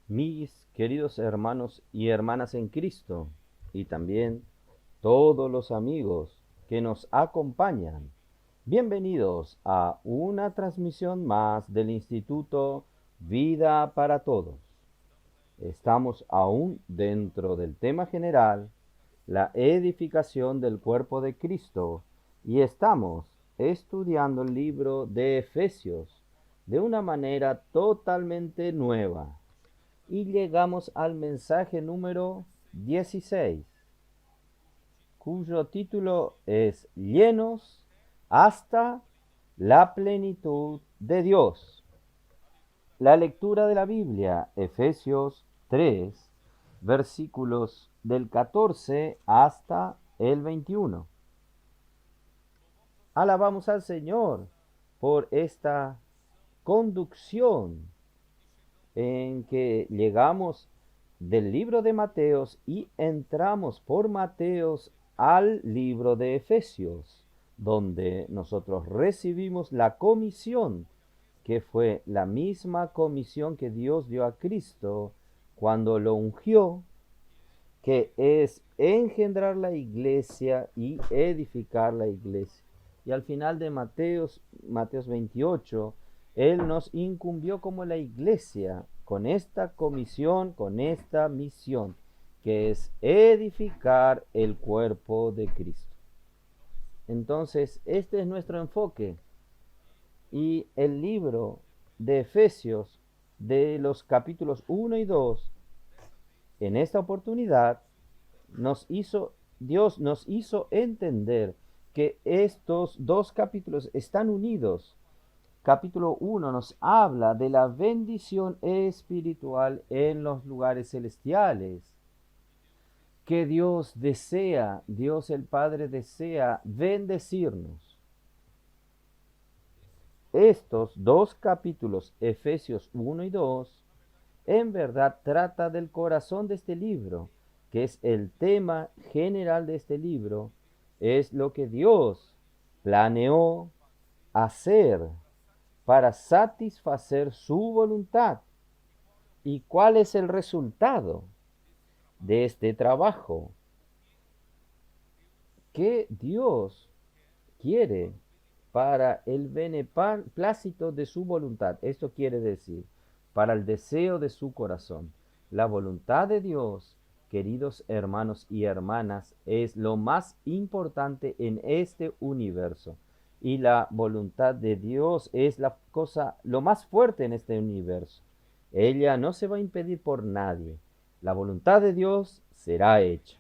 Mis queridos hermanos y hermanas en Cristo, y también todos los amigos que nos acompañan, bienvenidos a una transmisión más del Instituto Vida para Todos. Estamos aún dentro del tema general, la edificación del cuerpo de Cristo, y estamos estudiando el libro de Efesios de una manera totalmente nueva. Y llegamos al mensaje número 16, cuyo título es Llenos hasta la plenitud de Dios. La lectura de la Biblia, Efesios 3, versículos del 14 hasta el 21. Alabamos al Señor por esta conducción en que llegamos del libro de Mateos y entramos por Mateos al libro de Efesios, donde nosotros recibimos la comisión, que fue la misma comisión que Dios dio a Cristo cuando lo ungió, que es engendrar la iglesia y edificar la iglesia. Y al final de Mateos 28, Él nos incumbió como la iglesia con esta comisión, con esta misión, que es edificar el cuerpo de Cristo. Entonces, este es nuestro enfoque. Y el libro de Efesios, de los capítulos 1 y 2, en esta oportunidad, Dios nos hizo entender que estos dos capítulos están unidos. Capítulo 1 nos habla de la bendición espiritual en los lugares celestiales, que Dios desea, Dios el Padre desea bendecirnos. Estos dos capítulos, Efesios 1 y 2, en verdad trata del corazón de este libro, que es el tema general de este libro, es lo que Dios planeó hacer para satisfacer su voluntad. ¿Y cuál es el resultado de este trabajo? Que Dios quiere para el beneplácito de su voluntad. Esto quiere decir, para el deseo de su corazón. La voluntad de Dios, queridos hermanos y hermanas, es lo más importante en este universo. Y la voluntad de Dios es la cosa, lo más fuerte en este universo. Ella no se va a impedir por nadie. La voluntad de Dios será hecha.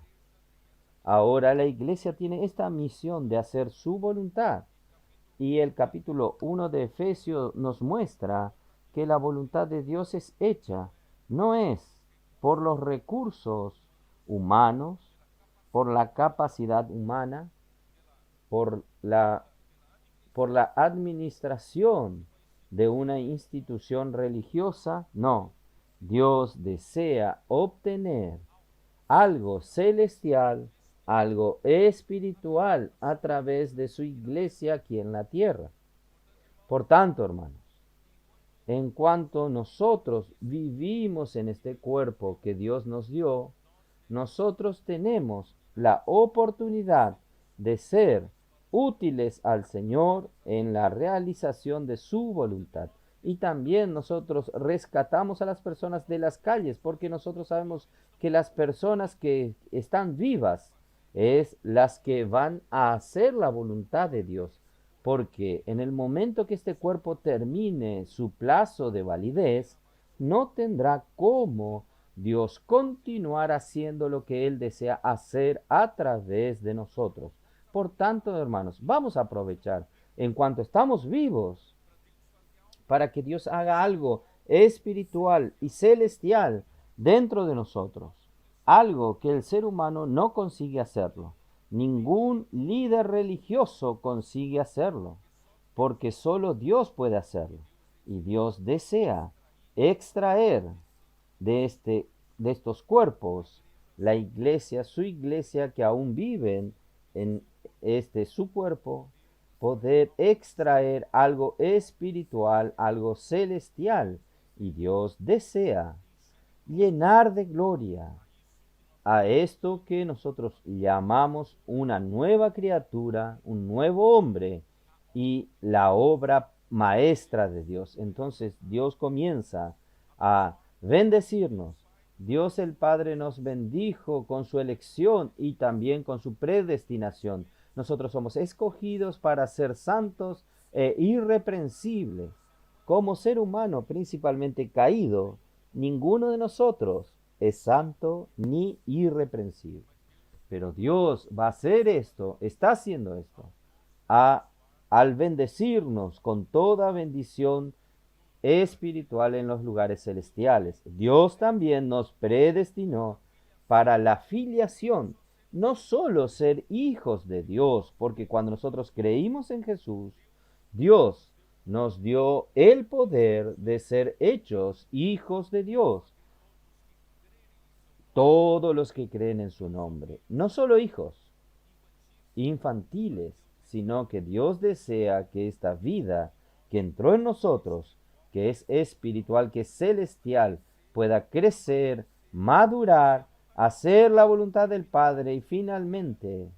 Ahora la iglesia tiene esta misión de hacer su voluntad. Y el capítulo 1 de Efesios nos muestra que la voluntad de Dios es hecha, no es por los recursos humanos, por la capacidad humana, por la, por la administración de una institución religiosa, no. Dios desea obtener algo celestial, algo espiritual a través de su iglesia aquí en la tierra. Por tanto, hermanos, en cuanto nosotros vivimos en este cuerpo que Dios nos dio, nosotros tenemos la oportunidad de ser útiles al Señor en la realización de su voluntad. Y también nosotros rescatamos a las personas de las calles, porque nosotros sabemos que las personas que están vivas es las que van a hacer la voluntad de Dios, porque en el momento que este cuerpo termine su plazo de validez, no tendrá cómo Dios continuar haciendo lo que Él desea hacer a través de nosotros. Por tanto, hermanos, vamos a aprovechar en cuanto estamos vivos para que Dios haga algo espiritual y celestial dentro de nosotros. Algo que el ser humano no consigue hacerlo. Ningún líder religioso consigue hacerlo, porque solo Dios puede hacerlo. Y Dios desea extraer de estos cuerpos la iglesia, su iglesia que aún viven en su cuerpo, poder extraer algo espiritual, algo celestial. Y Dios desea llenar de gloria a esto que nosotros llamamos una nueva criatura, un nuevo hombre y la obra maestra de Dios. Entonces Dios comienza a bendecirnos. Dios el Padre nos bendijo con su elección y también con su predestinación. Nosotros somos escogidos para ser santos e irreprensibles. Como ser humano principalmente caído, ninguno de nosotros es santo ni irreprensible. Pero Dios va a hacer esto, está haciendo esto, a, al bendecirnos con toda bendición espiritual en los lugares celestiales. Dios también nos predestinó para la filiación, no solo ser hijos de Dios, porque cuando nosotros creímos en Jesús, Dios nos dio el poder de ser hechos hijos de Dios. Todos los que creen en su nombre, no solo hijos infantiles, sino que Dios desea que esta vida que entró en nosotros, que es espiritual, que es celestial, pueda crecer, madurar, hacer la voluntad del Padre y finalmente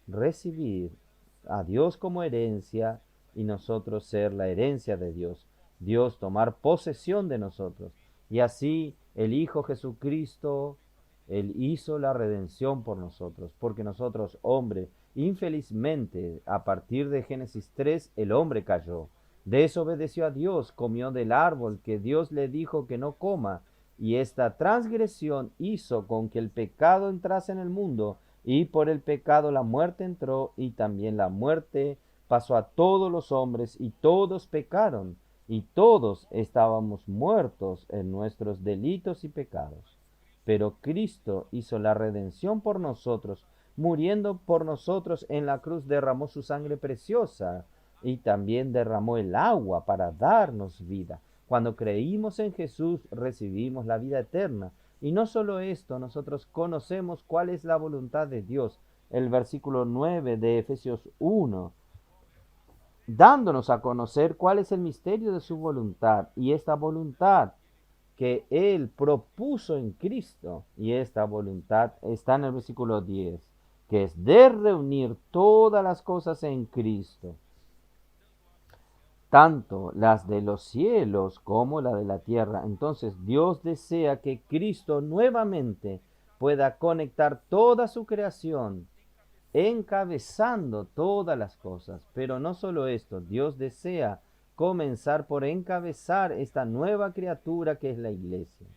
recibir a Dios como herencia y nosotros ser la herencia de Dios. Dios tomar posesión de nosotros. Y así el Hijo Jesucristo, Él hizo la redención por nosotros, porque nosotros, hombre, infelizmente, a partir de Génesis 3, el hombre cayó, desobedeció a Dios, comió del árbol que Dios le dijo que no coma, y esta transgresión hizo con que el pecado entrase en el mundo, y por el pecado la muerte entró, y también la muerte pasó a todos los hombres, y todos pecaron, y todos estábamos muertos en nuestros delitos y pecados. Pero Cristo hizo la redención por nosotros, muriendo por nosotros en la cruz, derramó su sangre preciosa y también derramó el agua para darnos vida. Cuando creímos en Jesús, recibimos la vida eterna. Y no solo esto, nosotros conocemos cuál es la voluntad de Dios. El versículo 9 de Efesios 1, dándonos a conocer cuál es el misterio de su voluntad. Y esta voluntad que Él propuso en Cristo, y esta voluntad está en el versículo 10, que es de reunir todas las cosas en Cristo, tanto las de los cielos como la de la tierra. Entonces Dios desea que Cristo nuevamente pueda conectar toda su creación, encabezando todas las cosas. Pero no solo esto, Dios desea comenzar por encabezar esta nueva criatura que es la iglesia.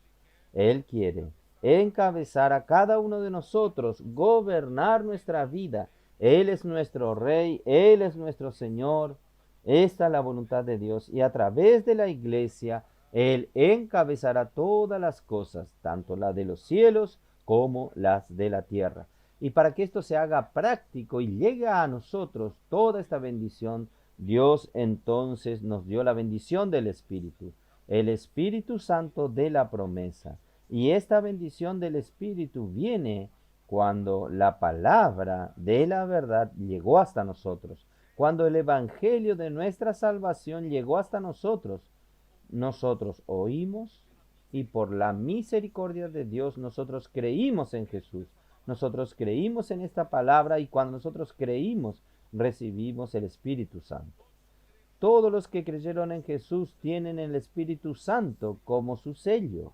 Él quiere encabezar a cada uno de nosotros, gobernar nuestra vida. Él es nuestro Rey, Él es nuestro Señor. Esta es la voluntad de Dios y a través de la iglesia Él encabezará todas las cosas, tanto las de los cielos como las de la tierra. Y para que esto se haga práctico y llegue a nosotros toda esta bendición, Dios entonces nos dio la bendición del Espíritu, el Espíritu Santo de la promesa. Y esta bendición del Espíritu viene cuando la palabra de la verdad llegó hasta nosotros, cuando el Evangelio de nuestra salvación llegó hasta nosotros. Nosotros oímos y por la misericordia de Dios nosotros creímos en Jesús. Nosotros creímos en esta palabra y cuando nosotros creímos recibimos el Espíritu Santo. Todos los que creyeron en Jesús tienen el Espíritu Santo como su sello.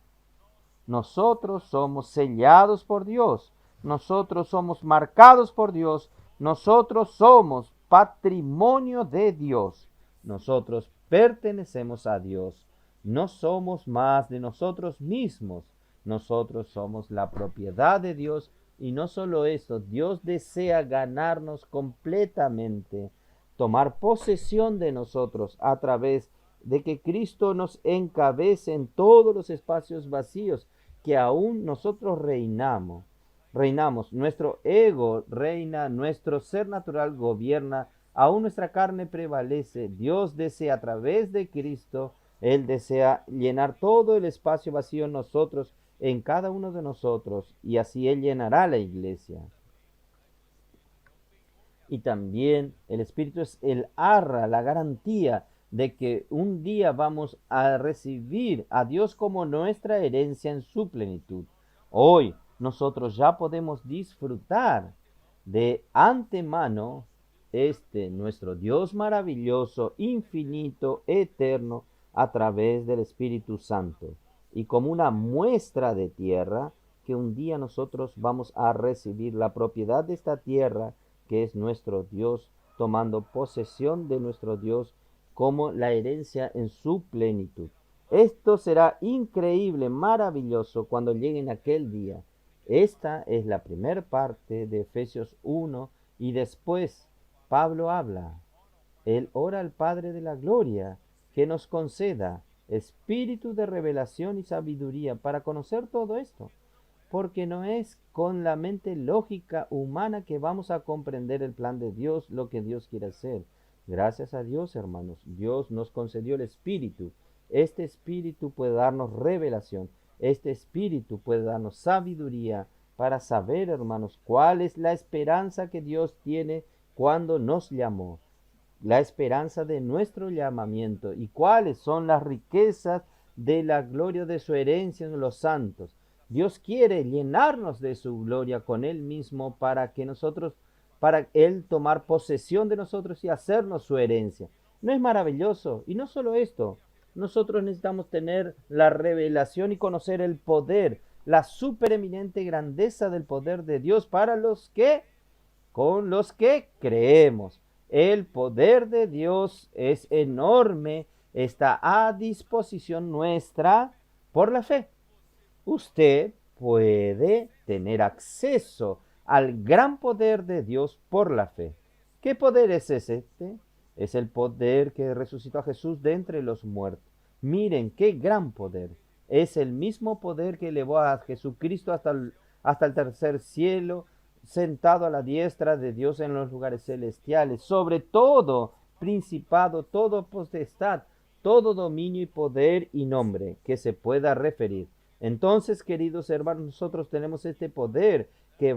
Nosotros somos sellados por Dios. Nosotros somos marcados por Dios. Nosotros somos patrimonio de Dios. Nosotros pertenecemos a Dios. No somos más de nosotros mismos. Nosotros somos la propiedad de Dios. Y no solo eso, Dios desea ganarnos completamente, tomar posesión de nosotros a través de que Cristo nos encabece en todos los espacios vacíos que aún nosotros reinamos. Reinamos, nuestro ego reina, nuestro ser natural gobierna, aún nuestra carne prevalece. Dios desea a través de Cristo, Él desea llenar todo el espacio vacío en nosotros, en cada uno de nosotros, y así Él llenará la iglesia. Y también el Espíritu es el arra, la garantía de que un día vamos a recibir a Dios como nuestra herencia en su plenitud. Hoy nosotros ya podemos disfrutar de antemano nuestro Dios maravilloso, infinito, eterno, a través del Espíritu Santo. Y como una muestra de tierra, que un día nosotros vamos a recibir la propiedad de esta tierra, que es nuestro Dios, tomando posesión de nuestro Dios como la herencia en su plenitud. Esto será increíble, maravilloso cuando lleguen aquel día. Esta es la primera parte de Efesios 1 y después Pablo habla. Él ora al Padre de la Gloria que nos conceda espíritu de revelación y sabiduría para conocer todo esto, porque no es con la mente lógica humana que vamos a comprender el plan de Dios, lo que Dios quiere hacer. Gracias a Dios, hermanos, Dios nos concedió el Espíritu. Este Espíritu puede darnos revelación. Este Espíritu puede darnos sabiduría para saber, hermanos, cuál es la esperanza que Dios tiene cuando nos llamó, la esperanza de nuestro llamamiento y cuáles son las riquezas de la gloria de su herencia en los santos. Dios quiere llenarnos de su gloria con Él mismo para Él tomar posesión de nosotros y hacernos su herencia. ¿No es maravilloso? Y no solo esto, nosotros necesitamos tener la revelación y conocer el poder, la supereminente grandeza del poder de Dios para con los que creemos. El poder de Dios es enorme, está a disposición nuestra por la fe. Usted puede tener acceso al gran poder de Dios por la fe. ¿Qué poder es ese? Es el poder que resucitó a Jesús de entre los muertos. Miren qué gran poder. Es el mismo poder que elevó a Jesucristo hasta el tercer cielo, sentado a la diestra de Dios en los lugares celestiales, sobre todo principado, todo potestad, todo dominio y poder y nombre que se pueda referir. Entonces, queridos hermanos, nosotros tenemos este poder que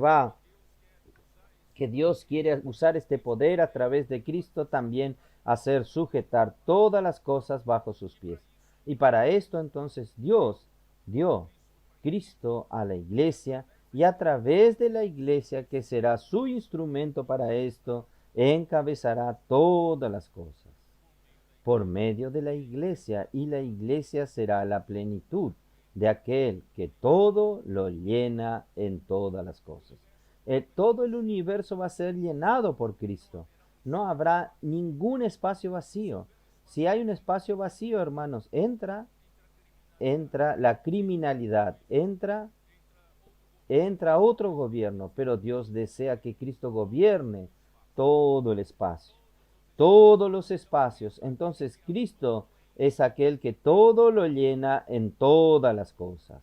Dios quiere usar este poder a través de Cristo también hacer sujetar todas las cosas bajo sus pies. Y para esto entonces Dios dio Cristo a la iglesia y a través de la iglesia, que será su instrumento para esto, encabezará todas las cosas. Por medio de la iglesia, y la iglesia será la plenitud de aquel que todo lo llena en todas las cosas. Todo el universo va a ser llenado por Cristo. No habrá ningún espacio vacío. Si hay un espacio vacío, hermanos, entra la criminalidad, entra otro gobierno, pero Dios desea que Cristo gobierne todo el espacio, todos los espacios. Entonces Cristo es aquel que todo lo llena en todas las cosas.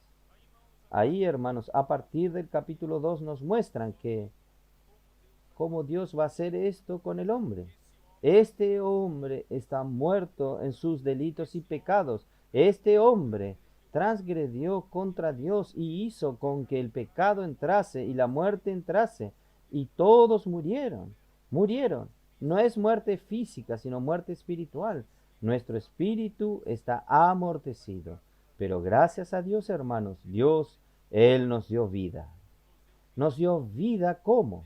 Ahí, hermanos, a partir del capítulo 2 nos muestran que cómo Dios va a hacer esto con el hombre. Este hombre está muerto en sus delitos y pecados. Este hombre transgredió contra Dios y hizo con que el pecado entrase y la muerte entrase. Y todos murieron. Murieron. No es muerte física, sino muerte espiritual. Nuestro espíritu está amortecido. Pero gracias a Dios, hermanos, Él nos dio vida. Nos dio vida ¿cómo?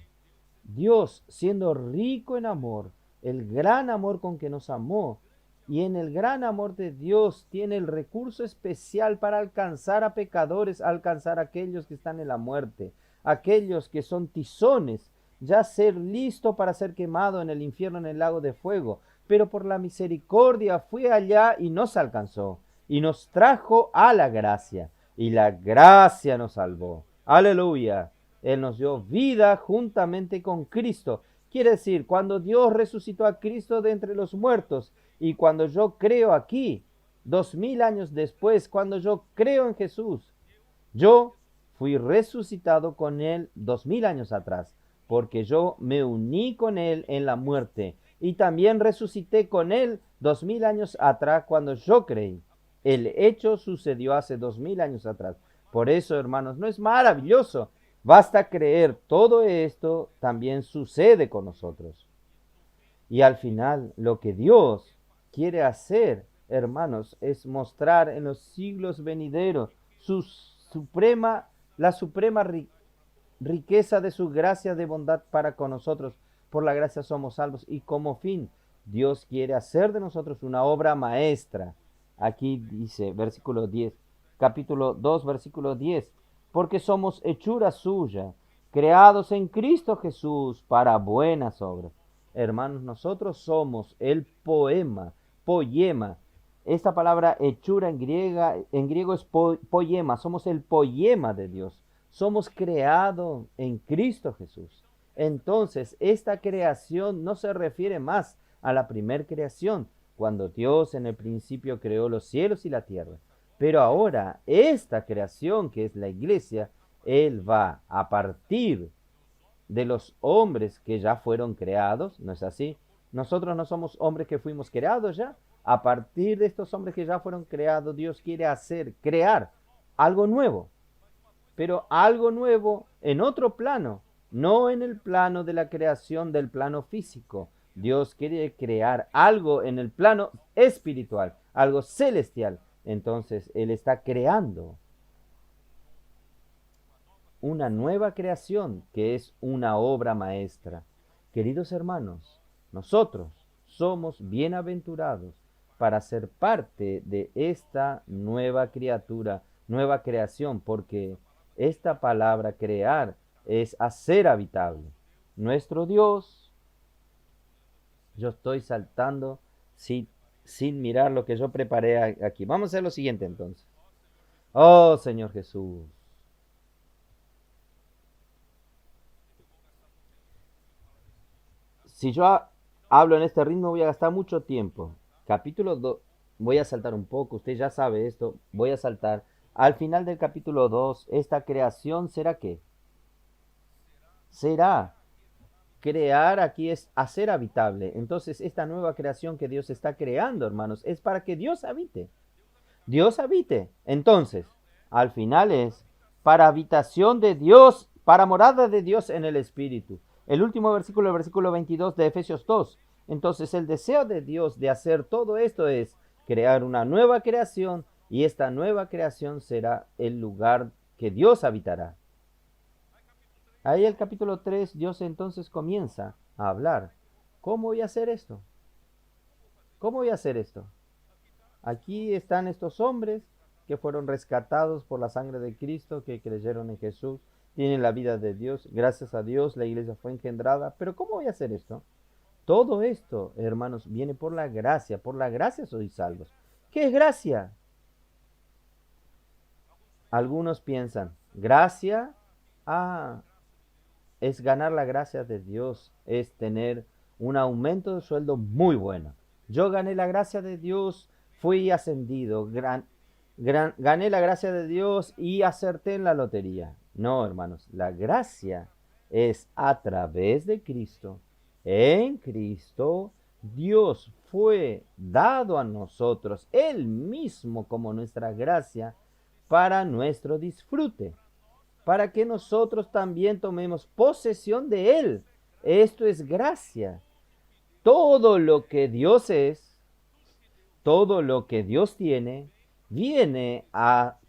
Dios, siendo rico en amor, el gran amor con que nos amó, y en el gran amor de Dios tiene el recurso especial para alcanzar a pecadores, alcanzar a aquellos que están en la muerte, aquellos que son tizones, ya ser listo para ser quemado en el infierno, en el lago de fuego. Pero por la misericordia fue allá y nos alcanzó, y nos trajo a la gracia, y la gracia nos salvó. Aleluya. Él nos dio vida juntamente con Cristo. Quiere decir, cuando Dios resucitó a Cristo de entre los muertos, y cuando yo creo aquí, 2000 años después, cuando yo creo en Jesús, yo fui resucitado con Él 2000 años atrás, porque yo me uní con Él en la muerte, y también resucité con Él 2000 años atrás cuando yo creí. El hecho sucedió hace 2000 años atrás. Por eso, hermanos, ¿no es maravilloso? Basta creer, todo esto también sucede con nosotros. Y al final, lo que Dios quiere hacer, hermanos, es mostrar en los siglos venideros la suprema riqueza de su gracia de bondad para con nosotros. Por la gracia somos salvos y como fin, Dios quiere hacer de nosotros una obra maestra. Aquí dice, versículo 10, capítulo 2, versículo 10, porque somos hechura suya, creados en Cristo Jesús para buenas obras. Hermanos, nosotros somos el poema. Esta palabra hechura en griego es poema, somos el poema de Dios. Somos creados en Cristo Jesús. Entonces, esta creación no se refiere más a la primer creación, cuando Dios en el principio creó los cielos y la tierra. Pero ahora, esta creación que es la iglesia, Él va a partir de los hombres que ya fueron creados, ¿no es así? Nosotros no somos hombres que fuimos creados ya. A partir de estos hombres que ya fueron creados, Dios quiere crear algo nuevo, pero algo nuevo en otro plano, no en el plano de la creación del plano físico. Dios quiere crear algo en el plano espiritual, algo celestial. Entonces, Él está creando una nueva creación que es una obra maestra. Queridos hermanos, nosotros somos bienaventurados para ser parte de esta nueva criatura, nueva creación, porque esta palabra crear es hacer habitable. Nuestro Dios, yo estoy saltando sin mirar lo que yo preparé aquí. Vamos a hacer lo siguiente entonces. Oh Señor Jesús. Si yo hablo en este ritmo voy a gastar mucho tiempo. Capítulo 2, voy a saltar un poco, usted ya sabe esto, voy a saltar. Al final del capítulo 2, esta creación será ¿qué? Será crear, aquí es hacer habitable. Entonces esta nueva creación que Dios está creando, hermanos, es para que Dios habite. Dios habite. Entonces, al final es para habitación de Dios, para morada de Dios en el Espíritu. El último versículo, el versículo 22 de Efesios 2. Entonces el deseo de Dios de hacer todo esto es crear una nueva creación y esta nueva creación será el lugar que Dios habitará. Ahí el capítulo 3, Dios entonces comienza a hablar. ¿Cómo voy a hacer esto? ¿Cómo voy a hacer esto? Aquí están estos hombres que fueron rescatados por la sangre de Cristo, que creyeron en Jesús, tienen la vida de Dios. Gracias a Dios la iglesia fue engendrada. Pero ¿cómo voy a hacer esto? Todo esto, hermanos, viene por la gracia. Por la gracia sois salvos. ¿Qué es gracia? Algunos piensan, gracia, es ganar la gracia de Dios, es tener un aumento de sueldo muy bueno. Yo gané la gracia de Dios, fui ascendido, gané la gracia de Dios y acerté en la lotería. No, hermanos, la gracia es a través de Cristo. En Cristo, Dios fue dado a nosotros, Él mismo como nuestra gracia, para nuestro disfrute, para que nosotros también tomemos posesión de Él. Esto es gracia. Todo lo que Dios es, todo lo que Dios tiene, viene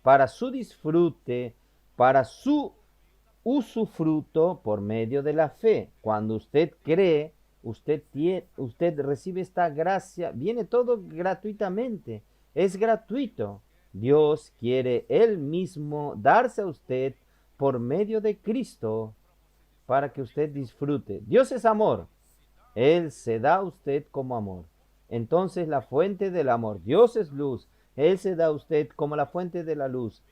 para su disfrute, para su usufruto por medio de la fe. Cuando usted cree, usted recibe esta gracia, viene todo gratuitamente, es gratuito. Dios quiere Él mismo darse a usted por medio de Cristo para que usted disfrute. Dios es amor. Él se da a usted como amor. Entonces la fuente del amor, Dios es luz. Él se da a usted como la fuente de la luz.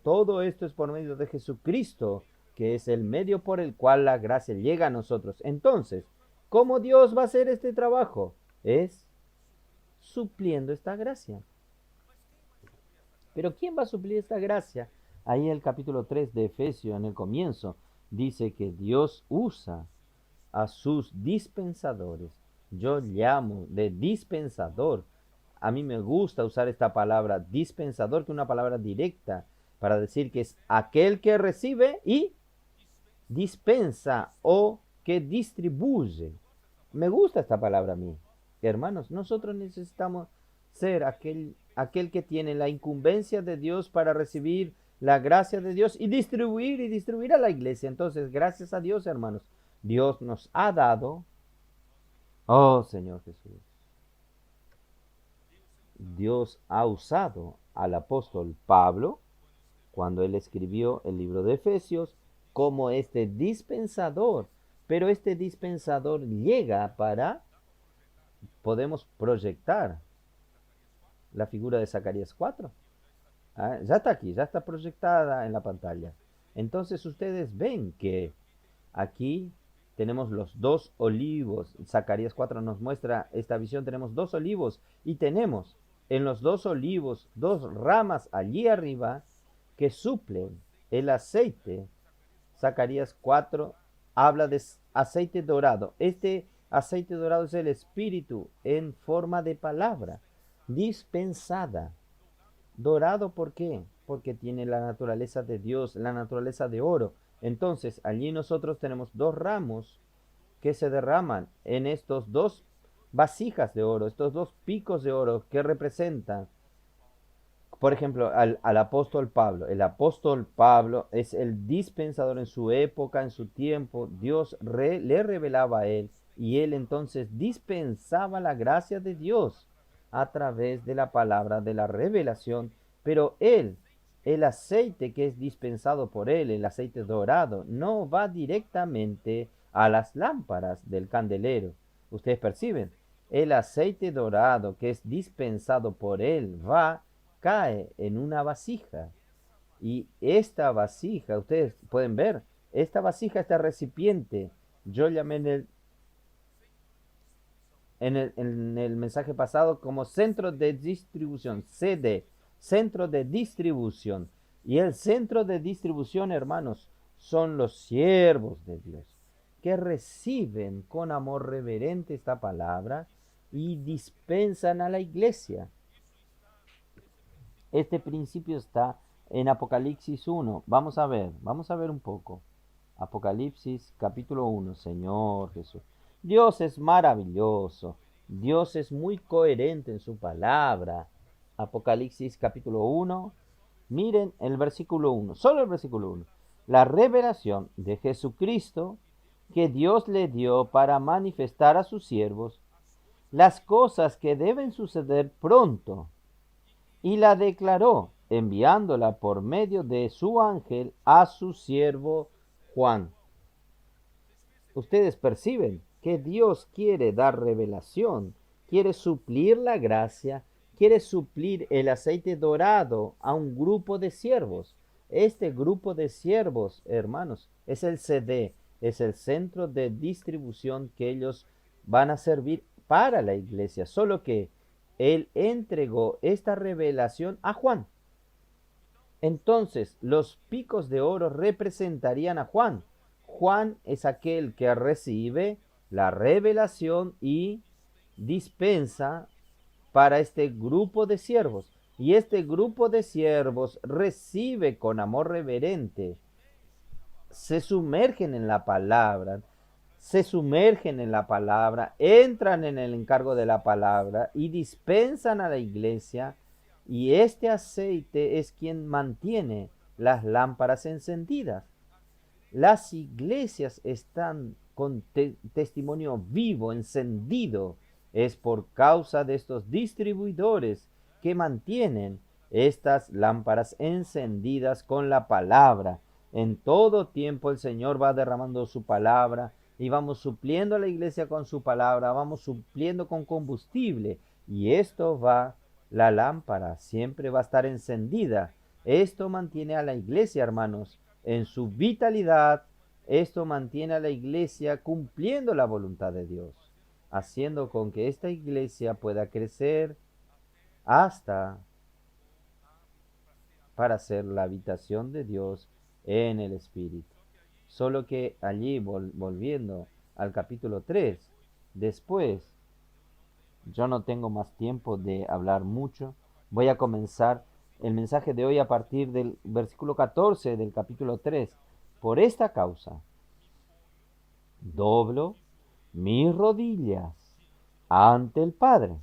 Todo esto es por medio de Jesucristo, que es el medio por el cual la gracia llega a nosotros. Entonces, ¿cómo Dios va a hacer este trabajo? Es supliendo esta gracia. Pero ¿quién va a suplir esta gracia? Ahí en el capítulo 3 de Efesios, en el comienzo, dice que Dios usa a sus dispensadores. Yo llamo de dispensador. A mí me gusta usar esta palabra dispensador, que es una palabra directa, para decir que es aquel que recibe y dispensa o que distribuye. Me gusta esta palabra a mí. Hermanos, nosotros necesitamos ser aquel que tiene la incumbencia de Dios para recibir la gracia de Dios y distribuir a la iglesia. Entonces, gracias a Dios, hermanos, Dios nos ha dado, oh Señor Jesús, Dios ha usado al apóstol Pablo cuando él escribió el libro de Efesios como este dispensador, pero este dispensador llega podemos proyectar la figura de Zacarías 4. Ya está aquí, ya está proyectada en la pantalla. Entonces ustedes ven que aquí tenemos los dos olivos. Zacarías 4 nos muestra esta visión. Tenemos dos olivos y tenemos en los dos olivos dos ramas allí arriba que suplen el aceite. Zacarías 4 habla de aceite dorado. Este aceite dorado es el espíritu en forma de palabra, dispensada. Dorado, ¿por qué? Porque tiene la naturaleza de Dios, la naturaleza de oro. Entonces, allí nosotros tenemos dos ramos que se derraman en estos dos vasijas de oro, estos dos picos de oro que representan, por ejemplo, al apóstol Pablo. El apóstol Pablo es el dispensador en su época, en su tiempo. Dios le revelaba a él y él entonces dispensaba la gracia de Dios a través de la palabra de la revelación. Pero él, el aceite que es dispensado por él, el aceite dorado, no va directamente a las lámparas del candelero. Ustedes perciben, el aceite dorado que es dispensado por él cae en una vasija. Y esta vasija, ustedes pueden ver, esta vasija, este recipiente, yo llamé en el mensaje pasado como centro de distribución, CD, centro de distribución. Y el centro de distribución, hermanos, son los siervos de Dios, que reciben con amor reverente esta palabra y dispensan a la iglesia. Este principio está en Apocalipsis 1. Vamos a ver un poco. Apocalipsis capítulo 1, Señor Jesús. Dios es maravilloso. Dios es muy coherente en su palabra. Apocalipsis capítulo 1. Miren el versículo 1, solo el versículo 1. La revelación de Jesucristo que Dios le dio para manifestar a sus siervos las cosas que deben suceder pronto, y la declaró enviándola por medio de su ángel a su siervo Juan. Ustedes perciben que Dios quiere dar revelación, quiere suplir la gracia, quiere suplir el aceite dorado a un grupo de siervos. Este grupo de siervos, hermanos, es el CD, es el centro de distribución que ellos van a servir para la iglesia, solo que él entregó esta revelación a Juan. Entonces, los picos de oro representarían a Juan. Juan es aquel que recibe la revelación y dispensa para este grupo de siervos. Y este grupo de siervos recibe con amor reverente, se sumergen en la palabra, entran en el encargo de la palabra y dispensan a la iglesia, y este aceite es quien mantiene las lámparas encendidas. Las iglesias están con testimonio vivo, encendido. Es por causa de estos distribuidores que mantienen estas lámparas encendidas con la palabra. En todo tiempo el Señor va derramando su palabra y vamos supliendo a la iglesia con su palabra, vamos supliendo con combustible, y la lámpara siempre va a estar encendida. Esto mantiene a la iglesia, hermanos, en su vitalidad. Esto mantiene a la iglesia cumpliendo la voluntad de Dios, haciendo con que esta iglesia pueda crecer hasta para ser la habitación de Dios en el Espíritu. Solo que allí, volviendo al capítulo 3, después, yo no tengo más tiempo de hablar mucho, voy a comenzar el mensaje de hoy a partir del versículo 14 del capítulo 3. Por esta causa, doblo mis rodillas ante el Padre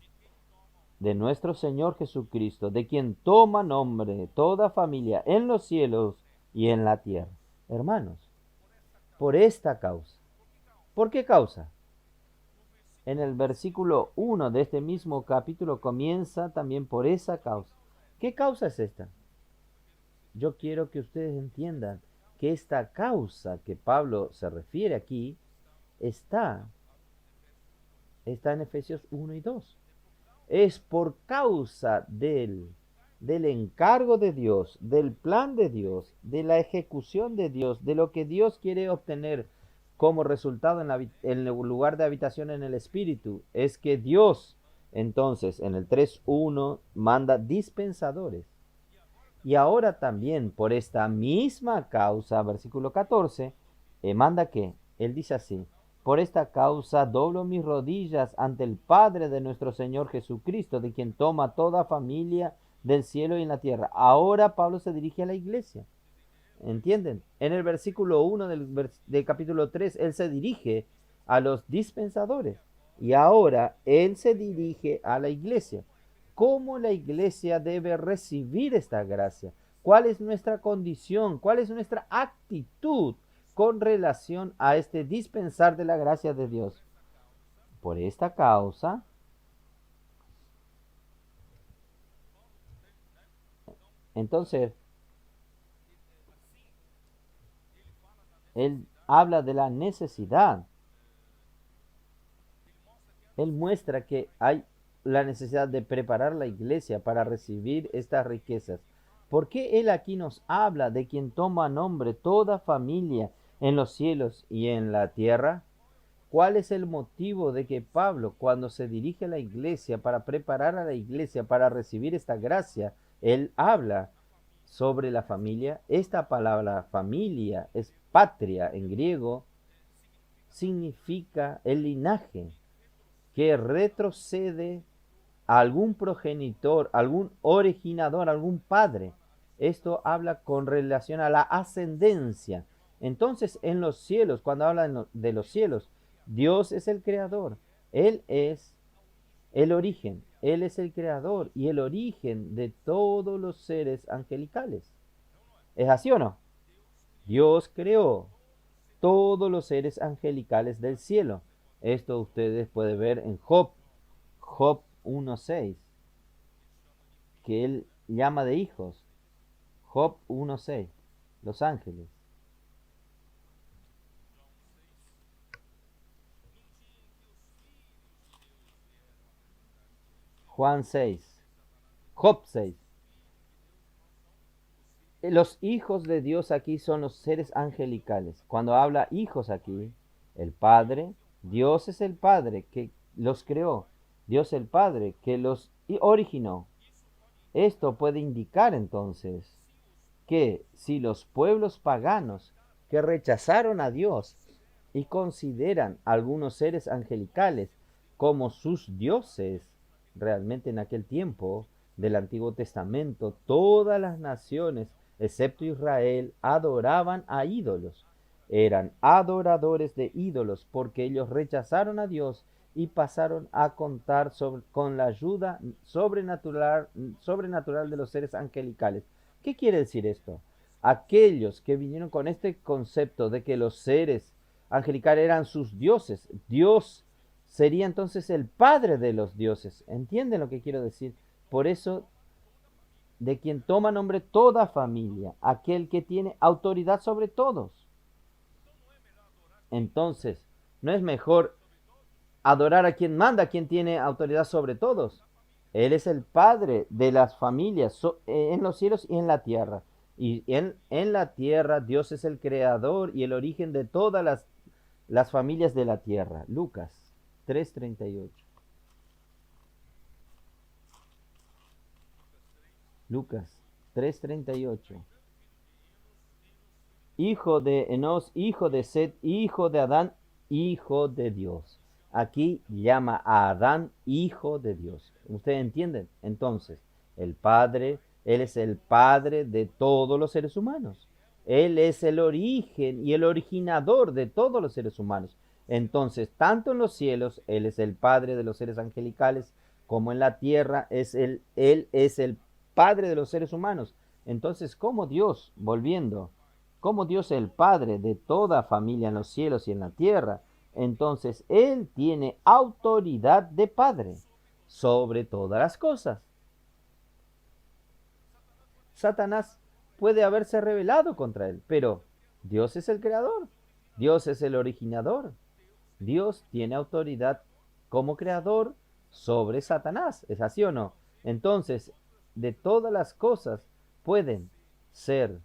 de nuestro Señor Jesucristo, de quien toma nombre toda familia en los cielos y en la tierra. Hermanos, por esta causa. ¿Por qué causa? En el versículo 1 de este mismo capítulo comienza también por esa causa. ¿Qué causa es esta? Yo quiero que ustedes entiendan que esta causa que Pablo se refiere aquí está en Efesios 1 y 2. Es por causa del encargo de Dios, del plan de Dios, de la ejecución de Dios, de lo que Dios quiere obtener como resultado en el lugar de habitación en el Espíritu. Es que Dios, entonces, en el 3.1, manda dispensadores. Y ahora también, por esta misma causa, versículo 14, manda que, él dice así: por esta causa doblo mis rodillas ante el Padre de nuestro Señor Jesucristo, de quien toma toda familia del cielo y en la tierra. Ahora Pablo se dirige a la iglesia. ¿Entienden? En el versículo 1 del capítulo 3, él se dirige a los dispensadores. Y ahora él se dirige a la iglesia. ¿Cómo la iglesia debe recibir esta gracia? ¿Cuál es nuestra condición? ¿Cuál es nuestra actitud con relación a este dispensar de la gracia de Dios? Por esta causa, entonces, él habla de la necesidad. Él muestra que hay la necesidad de preparar la iglesia para recibir estas riquezas. ¿Por qué él aquí nos habla de quien toma nombre toda familia en los cielos y en la tierra? ¿Cuál es el motivo de que Pablo, cuando se dirige a la iglesia para preparar a la iglesia para recibir esta gracia, él habla sobre la familia? Esta palabra familia es patria en griego, significa el linaje que retrocede a algún progenitor, algún originador, algún padre. Esto habla con relación a la ascendencia. Entonces, en los cielos, cuando habla de los cielos, Dios es el creador. Él es el origen. Él es el creador y el origen de todos los seres angelicales. ¿Es así o no? Dios creó todos los seres angelicales del cielo. Esto ustedes pueden ver en Job 1.6, que él llama de hijos. Job 1.6, los ángeles. Juan 6, Job 6. Los hijos de Dios aquí son los seres angelicales. Cuando habla hijos aquí, el Padre, Dios es el Padre que los creó. Dios el Padre que los originó. Esto puede indicar entonces que si los pueblos paganos que rechazaron a Dios y consideran algunos seres angelicales como sus dioses, realmente en aquel tiempo del Antiguo Testamento, todas las naciones, excepto Israel, adoraban a ídolos. Eran adoradores de ídolos porque ellos rechazaron a Dios y pasaron a contar con la ayuda sobrenatural de los seres angelicales. ¿Qué quiere decir esto? Aquellos que vinieron con este concepto de que los seres angelicales eran sus dioses, Dios sería entonces el padre de los dioses. ¿Entienden lo que quiero decir? Por eso, de quien toma nombre toda familia, aquel que tiene autoridad sobre todos. Entonces, ¿no es mejor adorar a quien manda, a quien tiene autoridad sobre todos? Él es el padre de las familias en los cielos y en la tierra. Y en la tierra Dios es el creador y el origen de todas las familias de la tierra. Lucas 3:38. Lucas 3:38. Hijo de Enos, hijo de Set, hijo de Adán, hijo de Dios. Aquí llama a Adán hijo de Dios. ¿Ustedes entienden? Entonces, el Padre, Él es el Padre de todos los seres humanos. Él es el origen y el originador de todos los seres humanos. Entonces, tanto en los cielos, Él es el Padre de los seres angelicales, como en la tierra, Él es el Padre de los seres humanos. Entonces, como Dios, volviendo, como Dios es el Padre de toda familia en los cielos y en la tierra, entonces Él tiene autoridad de Padre sobre todas las cosas. Satanás puede haberse rebelado contra Él, pero Dios es el creador, Dios es el originador, Dios tiene autoridad como creador sobre Satanás, ¿es así o no? Entonces, de todas las cosas pueden ser,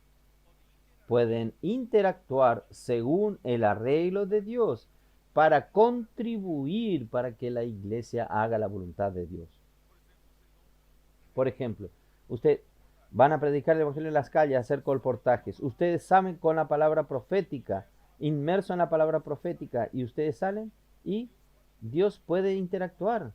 pueden interactuar según el arreglo de Dios para contribuir para que la iglesia haga la voluntad de Dios. Por ejemplo, usted van a predicar el evangelio en las calles, hacer colportajes. Ustedes saben con la palabra profética, inmerso en la palabra profética, y ustedes salen y Dios puede interactuar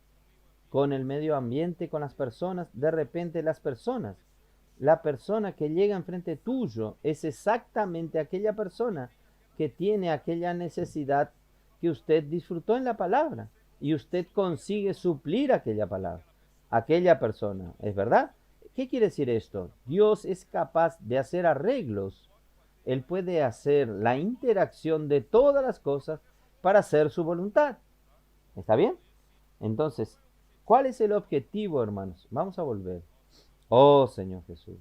con el medio ambiente, con las personas. De repente la persona que llega enfrente tuyo es exactamente aquella persona que tiene aquella necesidad que usted disfrutó en la palabra y usted consigue suplir aquella palabra, aquella persona, ¿es verdad? ¿Qué quiere decir esto? Dios es capaz de hacer arreglos. Él puede hacer la interacción de todas las cosas para hacer su voluntad. ¿Está bien? Entonces, ¿cuál es el objetivo, hermanos? Vamos a volver. Oh, Señor Jesús.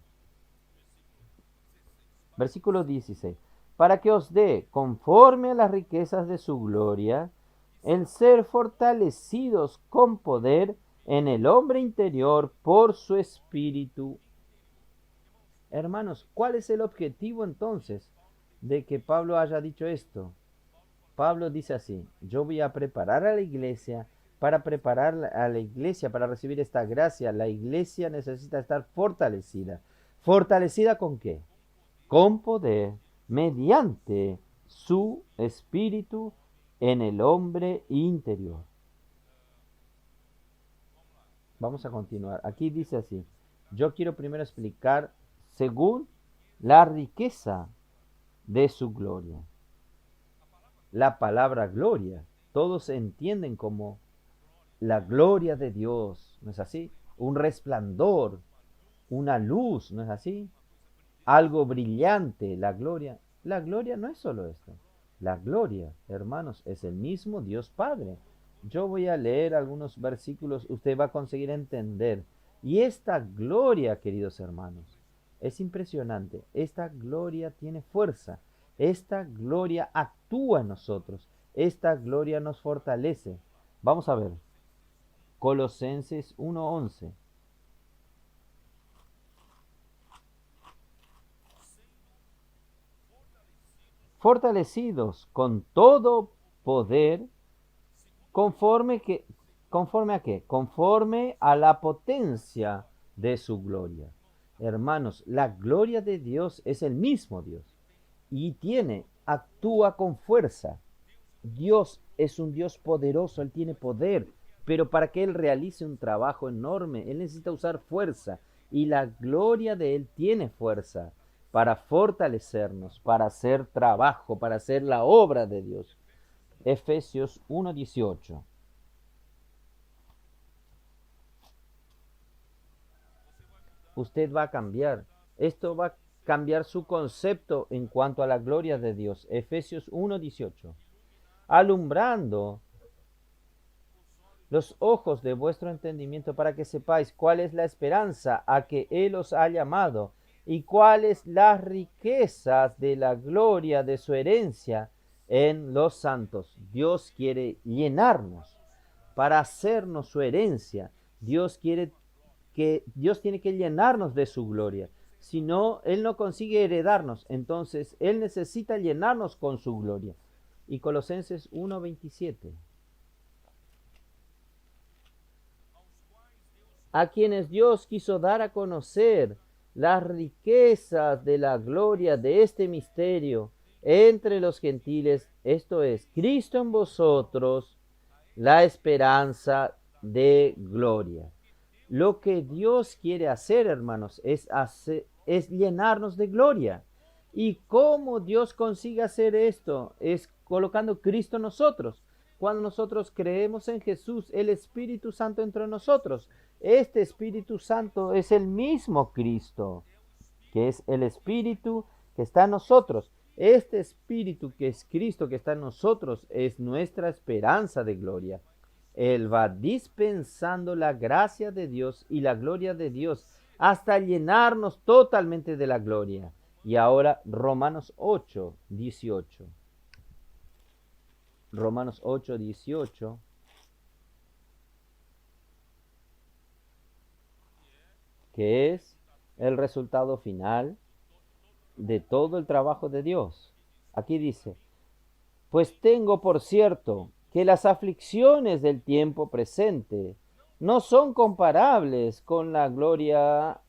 Versículo 16. Para que os dé, conforme a las riquezas de su gloria, el ser fortalecidos con poder en el hombre interior por su espíritu. Hermanos, ¿cuál es el objetivo entonces de que Pablo haya dicho esto? Pablo dice así: yo voy a preparar a la iglesia. Para preparar a la iglesia para recibir esta gracia, la iglesia necesita estar fortalecida. ¿Fortalecida con qué? Con poder, mediante su espíritu en el hombre interior. Vamos a continuar. Aquí dice así: yo quiero primero explicar según la riqueza de su gloria. La palabra gloria, todos entienden como la gloria de Dios, ¿no es así? Un resplandor, una luz, ¿no es así? Algo brillante, la gloria. La gloria no es solo esto. La gloria, hermanos, es el mismo Dios Padre. Yo voy a leer algunos versículos, usted va a conseguir entender. Y esta gloria, queridos hermanos, es impresionante. Esta gloria tiene fuerza. Esta gloria actúa en nosotros. Esta gloria nos fortalece. Vamos a ver. Colosenses 1:11. Fortalecidos con todo poder, conforme a qué? Conforme a la potencia de su gloria. Hermanos, la gloria de Dios es el mismo Dios y actúa con fuerza. Dios es un Dios poderoso, Él tiene poder, pero para que Él realice un trabajo enorme, Él necesita usar fuerza y la gloria de Él tiene fuerza para fortalecernos, para hacer trabajo, para hacer la obra de Dios. Efesios 1:18. Usted va a cambiar. Esto va a cambiar su concepto en cuanto a la gloria de Dios. Efesios 1:18. Alumbrando los ojos de vuestro entendimiento para que sepáis cuál es la esperanza a que Él os ha llamado y cuáles las riquezas de la gloria de su herencia en los santos. Dios quiere llenarnos para hacernos su herencia. Dios tiene que llenarnos de su gloria. Si no, Él no consigue heredarnos. Entonces, Él necesita llenarnos con su gloria. Y Colosenses 1:27. A quienes Dios quiso dar a conocer las riquezas de la gloria de este misterio entre los gentiles, esto es, Cristo en vosotros, la esperanza de gloria. Lo que Dios quiere hacer, hermanos, es llenarnos de gloria. ¿Y cómo Dios consigue hacer esto? Es colocando Cristo en nosotros. Cuando nosotros creemos en Jesús, el Espíritu Santo entró en nosotros. Este Espíritu Santo es el mismo Cristo, que es el Espíritu que está en nosotros. Este Espíritu que es Cristo que está en nosotros es nuestra esperanza de gloria. Él va dispensando la gracia de Dios y la gloria de Dios hasta llenarnos totalmente de la gloria. Y ahora Romanos 8, 18. Romanos 8, 18. Que es el resultado final de todo el trabajo de Dios. Aquí dice, pues tengo por cierto que las aflicciones del tiempo presente no son comparables con la gloria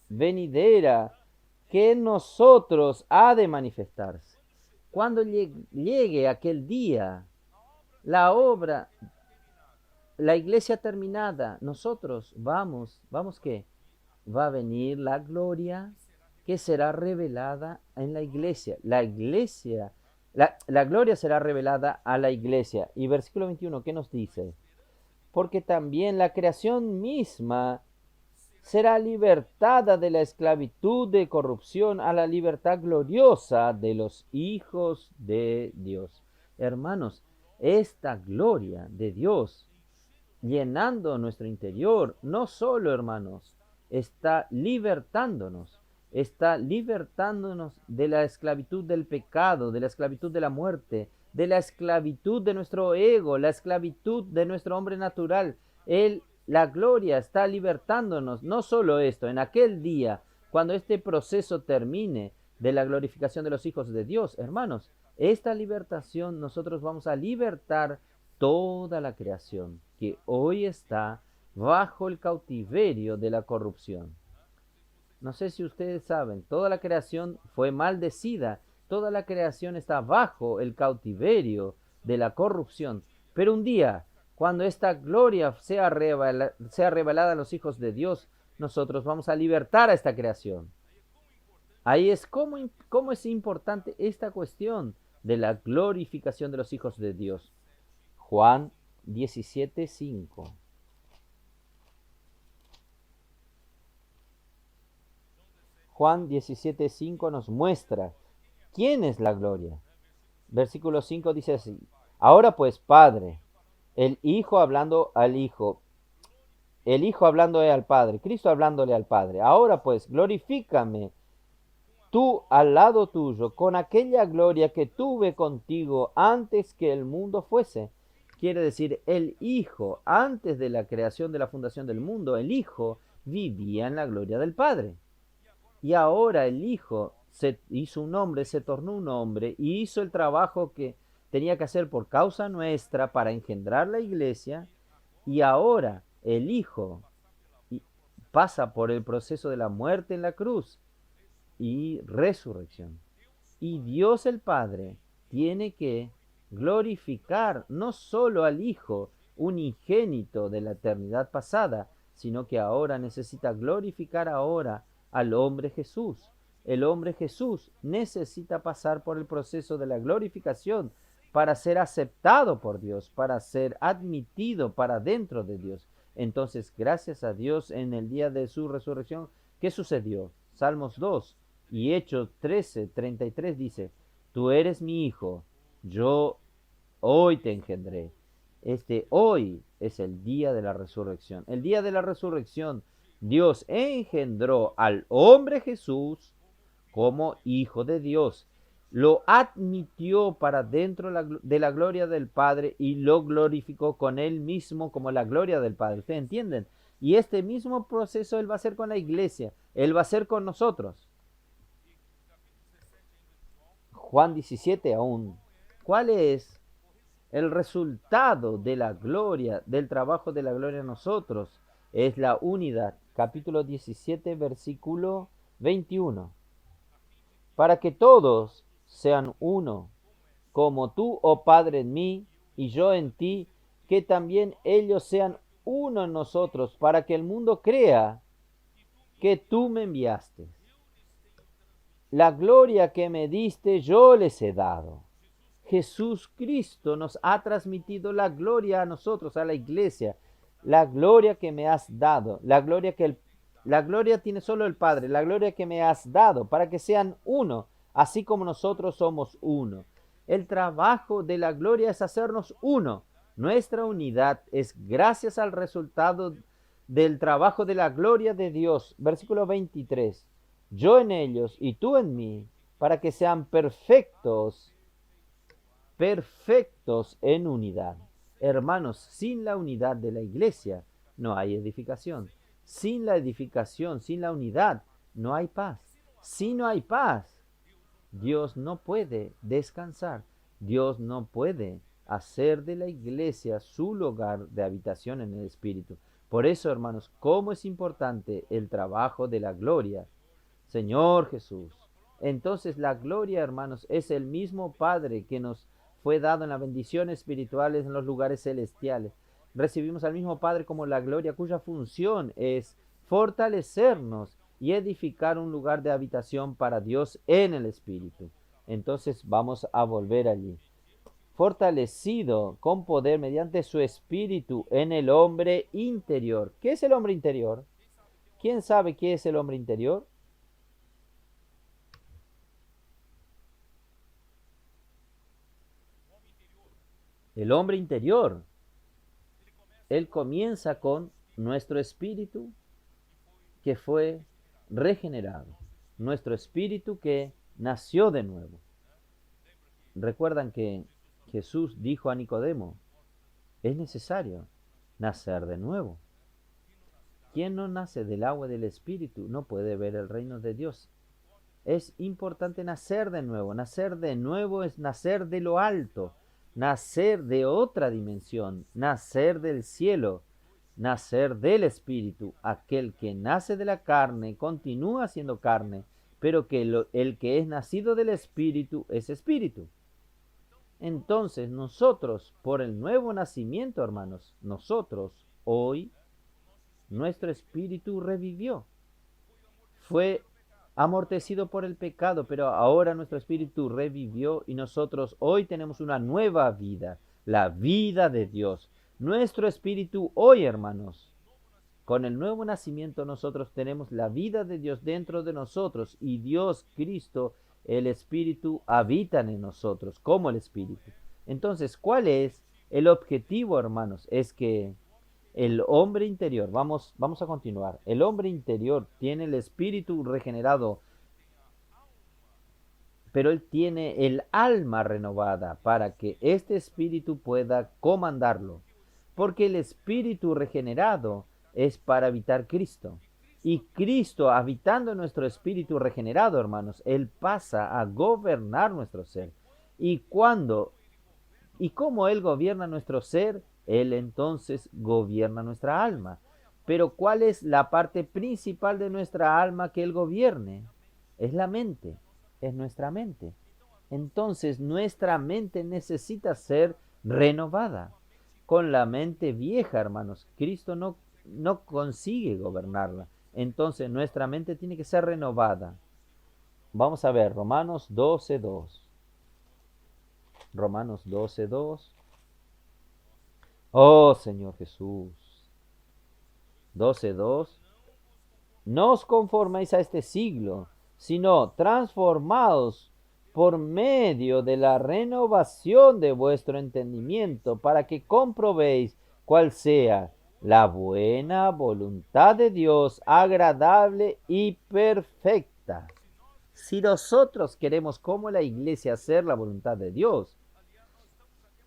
venidera que en nosotros ha de manifestarse. Cuando llegue aquel día, la obra, la iglesia terminada, nosotros vamos ¿qué? Va a venir la gloria que será revelada en la iglesia. La gloria será revelada a la iglesia. Y versículo 21, ¿qué nos dice? Porque también la creación misma será libertada de la esclavitud de corrupción a la libertad gloriosa de los hijos de Dios. Hermanos, esta gloria de Dios llenando nuestro interior, no solo, hermanos, está libertándonos de la esclavitud del pecado, de la esclavitud de la muerte, de la esclavitud de nuestro ego, la esclavitud de nuestro hombre natural. La gloria está libertándonos. No solo esto, en aquel día, cuando este proceso termine de la glorificación de los hijos de Dios, hermanos, esta libertación nosotros vamos a libertar toda la creación que hoy está bajo el cautiverio de la corrupción. No sé si ustedes saben, toda la creación fue maldecida, toda la creación está bajo el cautiverio de la corrupción, pero un día, cuando esta gloria sea revelada a los hijos de Dios, nosotros vamos a libertar a esta creación. Ahí es cómo es importante esta cuestión de la glorificación de los hijos de Dios. Juan 17:5. Juan 17:5 nos muestra quién es la gloria. Versículo 5 dice así: ahora pues, Padre, el Hijo hablando al Hijo, el Hijo hablándole al Padre, Cristo hablándole al Padre. Ahora pues, glorifícame tú al lado tuyo con aquella gloria que tuve contigo antes que el mundo fuese. Quiere decir, el Hijo, antes de la creación de la fundación del mundo, el Hijo vivía en la gloria del Padre. Y ahora el Hijo se hizo un hombre, se tornó un hombre y hizo el trabajo que tenía que hacer por causa nuestra para engendrar la iglesia. Y ahora el Hijo pasa por el proceso de la muerte en la cruz y resurrección. Y Dios el Padre tiene que glorificar no solo al Hijo, unigénito de la eternidad pasada, sino que ahora necesita glorificar ahora al hombre Jesús. El hombre Jesús necesita pasar por el proceso de la glorificación para ser aceptado por Dios, para ser admitido para dentro de Dios. Entonces, gracias a Dios, en el día de su resurrección, ¿qué sucedió? Salmos 2 y Hechos 13:33 dice: tú eres mi hijo, yo hoy te engendré. Hoy es el día de la resurrección. El día de la resurrección, Dios engendró al hombre Jesús como hijo de Dios. Lo admitió para dentro de la gloria del Padre y lo glorificó con él mismo como la gloria del Padre. ¿Ustedes entienden? Y este mismo proceso Él va a hacer con la iglesia. Él va a hacer con nosotros. Juan 17 aún. ¿Cuál es el resultado de la gloria, del trabajo de la gloria en nosotros? Es la unidad. Capítulo 17, versículo 21. Para que todos sean uno, como tú, oh Padre, en mí y yo en ti, que también ellos sean uno en nosotros, para que el mundo crea que tú me enviaste. La gloria que me diste yo les he dado. Jesús Cristo nos ha transmitido la gloria a nosotros, a la iglesia, la gloria que me has dado, la gloria tiene solo el Padre, la gloria que me has dado, para que sean uno, así como nosotros somos uno. El trabajo de la gloria es hacernos uno. Nuestra unidad es gracias al resultado del trabajo de la gloria de Dios. Versículo 23. Yo en ellos y tú en mí, para que sean perfectos, perfectos en unidad. Hermanos, sin la unidad de la iglesia no hay edificación. Sin la edificación, sin la unidad, no hay paz. Si no hay paz, Dios no puede descansar. Dios no puede hacer de la iglesia su lugar de habitación en el Espíritu. Por eso, hermanos, cómo es importante el trabajo de la gloria. Señor Jesús. Entonces la gloria, hermanos, es el mismo Padre que nos fue dado en las bendiciones espirituales en los lugares celestiales. Recibimos al mismo Padre como la gloria, cuya función es fortalecernos y edificar un lugar de habitación para Dios en el Espíritu. Entonces vamos a volver allí. Fortalecido con poder mediante su Espíritu en el hombre interior. ¿Qué es el hombre interior? ¿Quién sabe qué es el hombre interior? El hombre interior, él comienza con nuestro espíritu que fue regenerado, nuestro espíritu que nació de nuevo. Recuerdan que Jesús dijo a Nicodemo, es necesario nacer de nuevo. Quien no nace del agua y del espíritu no puede ver el reino de Dios. Es importante nacer de nuevo. Nacer de nuevo es nacer de lo alto, nacer de otra dimensión, nacer del cielo, nacer del espíritu. Aquel que nace de la carne continúa siendo carne, pero el que es nacido del espíritu es espíritu. Entonces nosotros, por el nuevo nacimiento, hermanos, nosotros hoy, nuestro espíritu revivió. Fue amortecido por el pecado, pero ahora nuestro espíritu revivió y nosotros hoy tenemos una nueva vida, la vida de Dios. Nuestro espíritu hoy, hermanos, con el nuevo nacimiento nosotros tenemos la vida de Dios dentro de nosotros y Dios, Cristo, el Espíritu, habitan en nosotros como el Espíritu. Entonces, ¿cuál es el objetivo, hermanos? Es que el hombre interior, vamos a continuar. El hombre interior tiene el espíritu regenerado, pero él tiene el alma renovada para que este espíritu pueda comandarlo. Porque el espíritu regenerado es para habitar Cristo. Y Cristo, habitando en nuestro espíritu regenerado, hermanos, él pasa a gobernar nuestro ser. Y cómo él gobierna nuestro ser, él entonces gobierna nuestra alma. Pero ¿cuál es la parte principal de nuestra alma que él gobierne? Es la mente, es nuestra mente. Entonces nuestra mente necesita ser renovada. Con la mente vieja, hermanos, Cristo no consigue gobernarla. Entonces nuestra mente tiene que ser renovada. Vamos a ver, Romanos 12:2. Romanos 12:2. Oh Señor Jesús. 12:2. No os conforméis a este siglo, sino transformaos por medio de la renovación de vuestro entendimiento, para que comprobéis cuál sea la buena voluntad de Dios, agradable y perfecta. Si nosotros queremos como la iglesia hacer la voluntad de Dios,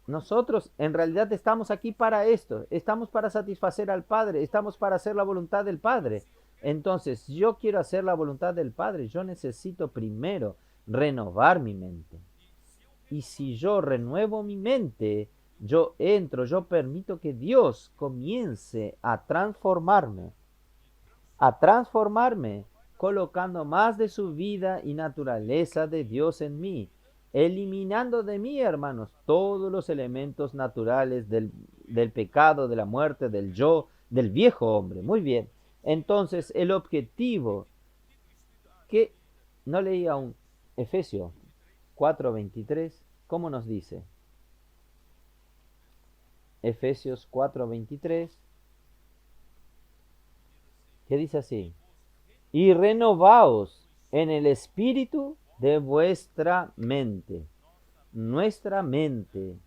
nosotros en realidad estamos aquí para esto, estamos para satisfacer al Padre, estamos para hacer la voluntad del Padre. Entonces, yo quiero hacer la voluntad del Padre, yo necesito primero renovar mi mente. Y si yo renuevo mi mente, yo permito que Dios comience a transformarme, colocando más de su vida y naturaleza de Dios en mí, eliminando de mí, hermanos, todos los elementos naturales del pecado, de la muerte, del yo, del viejo hombre. Muy bien. Entonces, el objetivo que no leí aún, Efesios 4:23, ¿Cómo nos dice? Efesios 4:23, que dice así: y renovaos en el espíritu de vuestra mente. Nuestra mente,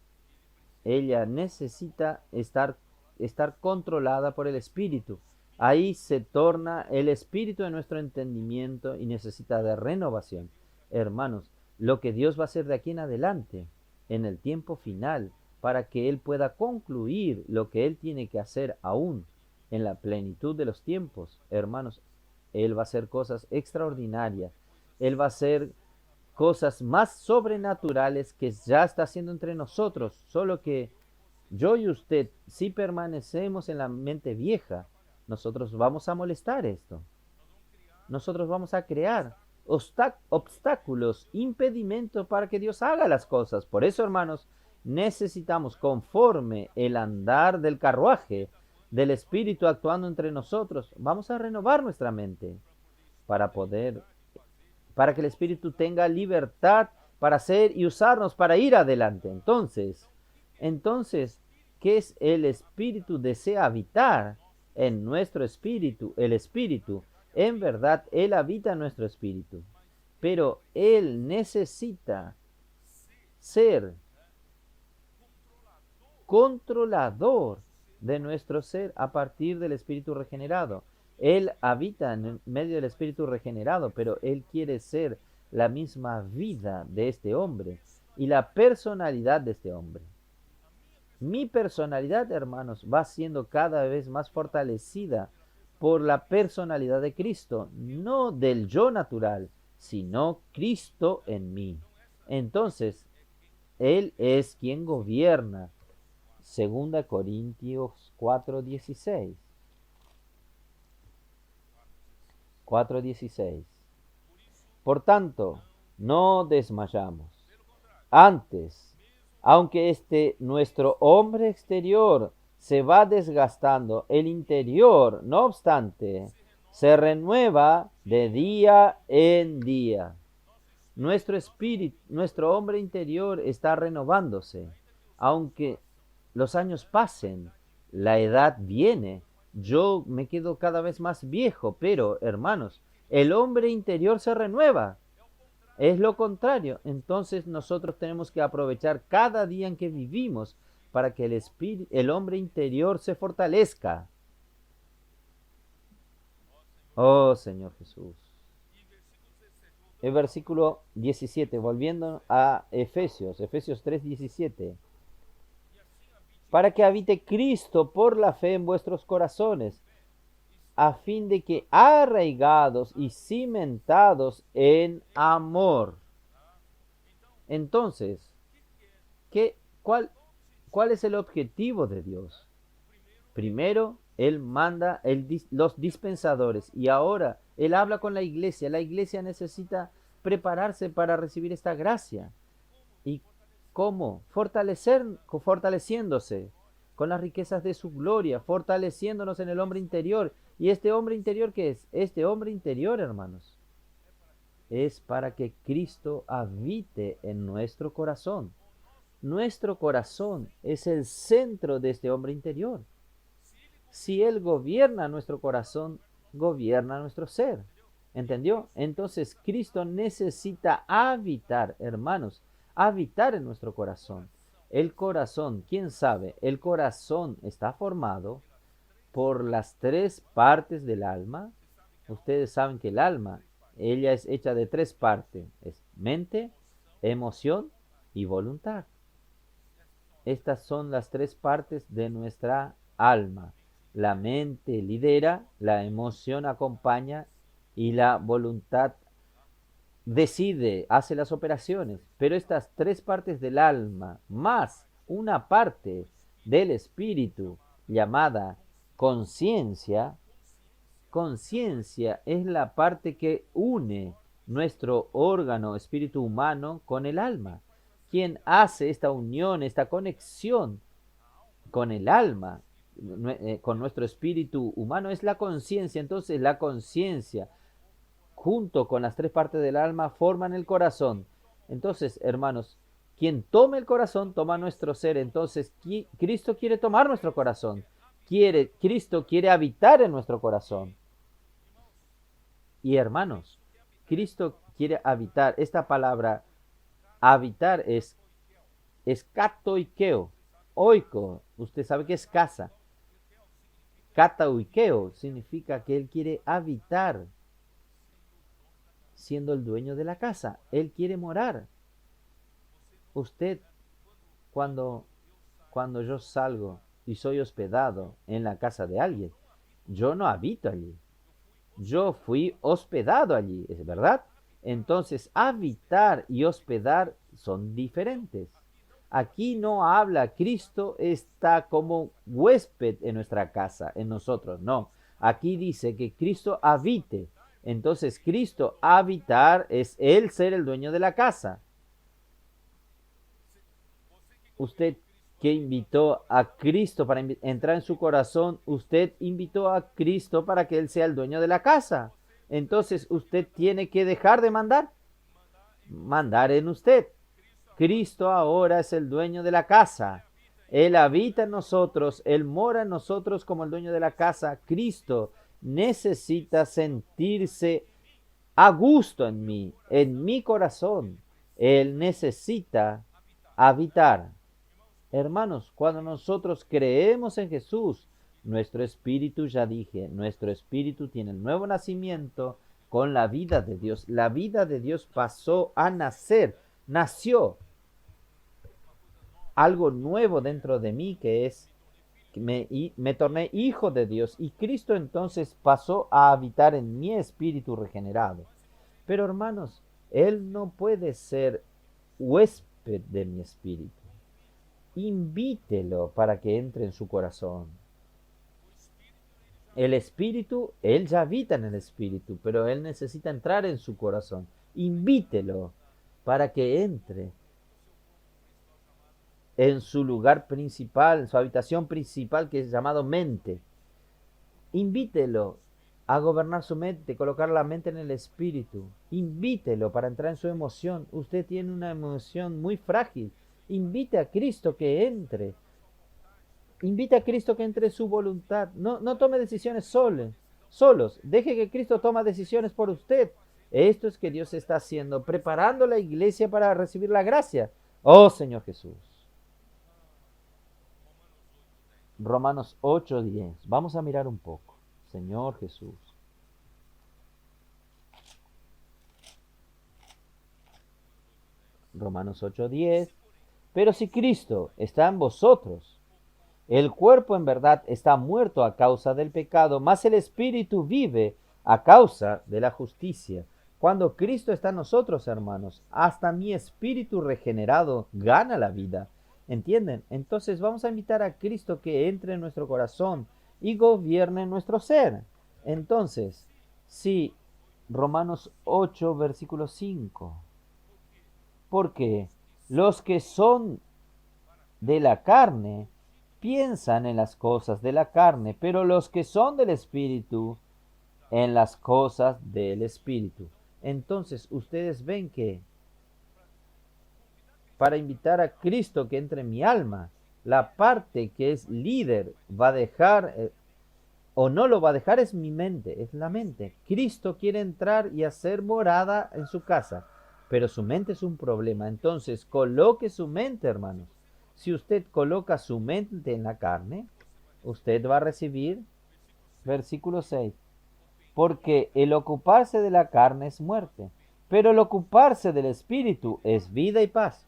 ella necesita estar controlada por el espíritu. Ahí se torna el espíritu de nuestro entendimiento y necesita de renovación. Hermanos, lo que Dios va a hacer de aquí en adelante, en el tiempo final, para que Él pueda concluir lo que Él tiene que hacer aún en la plenitud de los tiempos, hermanos, Él va a hacer cosas extraordinarias. Él va a hacer cosas más sobrenaturales que ya está haciendo entre nosotros, solo que yo y usted, si permanecemos en la mente vieja, nosotros vamos a molestar esto. Nosotros vamos a crear obstáculos, impedimentos para que Dios haga las cosas. Por eso, hermanos, necesitamos, conforme el andar del carruaje, del Espíritu actuando entre nosotros, vamos a renovar nuestra mente para para que el Espíritu tenga libertad para hacer y usarnos para ir adelante. Entonces, ¿qué es el Espíritu? Desea habitar en nuestro espíritu. El Espíritu, en verdad, Él habita en nuestro espíritu. Pero Él necesita ser controlador de nuestro ser a partir del Espíritu regenerado. Él habita en medio del Espíritu regenerado, pero Él quiere ser la misma vida de este hombre y la personalidad de este hombre. Mi personalidad, hermanos, va siendo cada vez más fortalecida por la personalidad de Cristo, no del yo natural, sino Cristo en mí. Entonces, Él es quien gobierna. 2 Corintios 4:16. 4:16. Por tanto, no desmayamos. Antes, aunque nuestro hombre exterior se va desgastando, el interior, no obstante, se renueva de día en día. Nuestro espíritu, nuestro hombre interior está renovándose. Aunque los años pasen, la edad viene, yo me quedo cada vez más viejo, pero hermanos, el hombre interior se renueva. Es lo contrario. Entonces nosotros tenemos que aprovechar cada día en que vivimos para que el hombre interior se fortalezca. Oh Señor Jesús. El versículo 17, volviendo a Efesios 3:17. Para que habite Cristo por la fe en vuestros corazones, a fin de que arraigados y cimentados en amor. Entonces, ¿qué, cuál, ¿cuál es el objetivo de Dios? Primero, Él manda los dispensadores y ahora Él habla con la iglesia. La iglesia necesita prepararse para recibir esta gracia. ¿Y cómo? Fortaleciéndose con las riquezas de su gloria, fortaleciéndonos en el hombre interior. ¿Y este hombre interior qué es? Este hombre interior, hermanos, es para que Cristo habite en nuestro corazón. Nuestro corazón es el centro de este hombre interior. Si Él gobierna nuestro corazón, gobierna nuestro ser. ¿Entendió? Entonces Cristo necesita habitar, hermanos, habitar en nuestro corazón. El corazón, ¿quién sabe? El corazón está formado por las tres partes del alma. Ustedes saben que el alma, ella es hecha de tres partes. Es mente, emoción y voluntad. Estas son las tres partes de nuestra alma. La mente lidera, la emoción acompaña y la voluntad decide, hace las operaciones. Pero estas tres partes del alma, más una parte del espíritu llamada conciencia, conciencia es la parte que une nuestro órgano espíritu humano con el alma. Quien hace esta unión, esta conexión con el alma, con nuestro espíritu humano, es la conciencia. Entonces la conciencia, junto con las tres partes del alma, forman el corazón. Entonces, hermanos, Quien toma el corazón, toma nuestro ser. Entonces, Cristo quiere tomar nuestro corazón. Cristo quiere habitar en nuestro corazón. Y hermanos, Cristo quiere habitar. Esta palabra habitar es katoikeo. Oiko, usted sabe que es casa. Katoikeo significa que Él quiere habitar siendo el dueño de la casa. Él quiere morar. Usted, cuando yo salgo y soy hospedado en la casa de alguien, yo no habito allí. Yo fui hospedado allí, ¿es verdad? Entonces, habitar y hospedar son diferentes. Aquí no habla, Cristo está como huésped en nuestra casa, en nosotros, no. Aquí dice que Cristo habite. Entonces, Cristo habitar es Él ser el dueño de la casa. Usted que invitó a Cristo para entrar en su corazón, usted invitó a Cristo para que Él sea el dueño de la casa. Entonces usted tiene que dejar de mandar en usted. Cristo ahora es el dueño de la casa. Él habita en nosotros, Él mora en nosotros como el dueño de la casa. Cristo necesita sentirse a gusto en mi corazón. Él necesita habitar. Hermanos, cuando nosotros creemos en Jesús, nuestro espíritu, ya dije, nuestro espíritu tiene el nuevo nacimiento con la vida de Dios. La vida de Dios pasó a nacer, nació algo nuevo dentro de mí que es, me torné hijo de Dios y Cristo entonces pasó a habitar en mi espíritu regenerado. Pero hermanos, Él no puede ser huésped de mi espíritu. Invítelo para que entre en su corazón. El espíritu, Él ya habita en el espíritu, pero Él necesita entrar en su corazón. Invítelo para que entre en su lugar principal, en su habitación principal que es llamado mente. Invítelo a gobernar su mente, colocar la mente en el espíritu. Invítelo para entrar en su emoción. Usted tiene una emoción muy frágil. Invite a Cristo que entre. Invite a Cristo que entre en su voluntad. No tome decisiones solos. Deje que Cristo tome decisiones por usted. Esto es que Dios está haciendo, preparando la iglesia para recibir la gracia. Oh Señor Jesús. Romanos 8:10. Vamos a mirar un poco. Señor Jesús. Romanos 8:10. Pero si Cristo está en vosotros, el cuerpo en verdad está muerto a causa del pecado, mas el espíritu vive a causa de la justicia. Cuando Cristo está en nosotros, hermanos, hasta mi espíritu regenerado gana la vida. ¿Entienden? Entonces vamos a invitar a Cristo que entre en nuestro corazón y gobierne nuestro ser. Entonces, sí, Romanos 8, versículo 5. Porque los que son de la carne piensan en las cosas de la carne, pero los que son del Espíritu, en las cosas del Espíritu. Entonces, ustedes ven que para invitar a Cristo que entre en mi alma, la parte que es líder va a dejar, o no lo va a dejar, es mi mente, es la mente. Cristo quiere entrar y hacer morada en su casa, pero su mente es un problema. Entonces, coloque su mente, hermanos. Si usted coloca su mente en la carne, usted va a recibir, versículo 6, porque el ocuparse de la carne es muerte, pero el ocuparse del espíritu es vida y paz.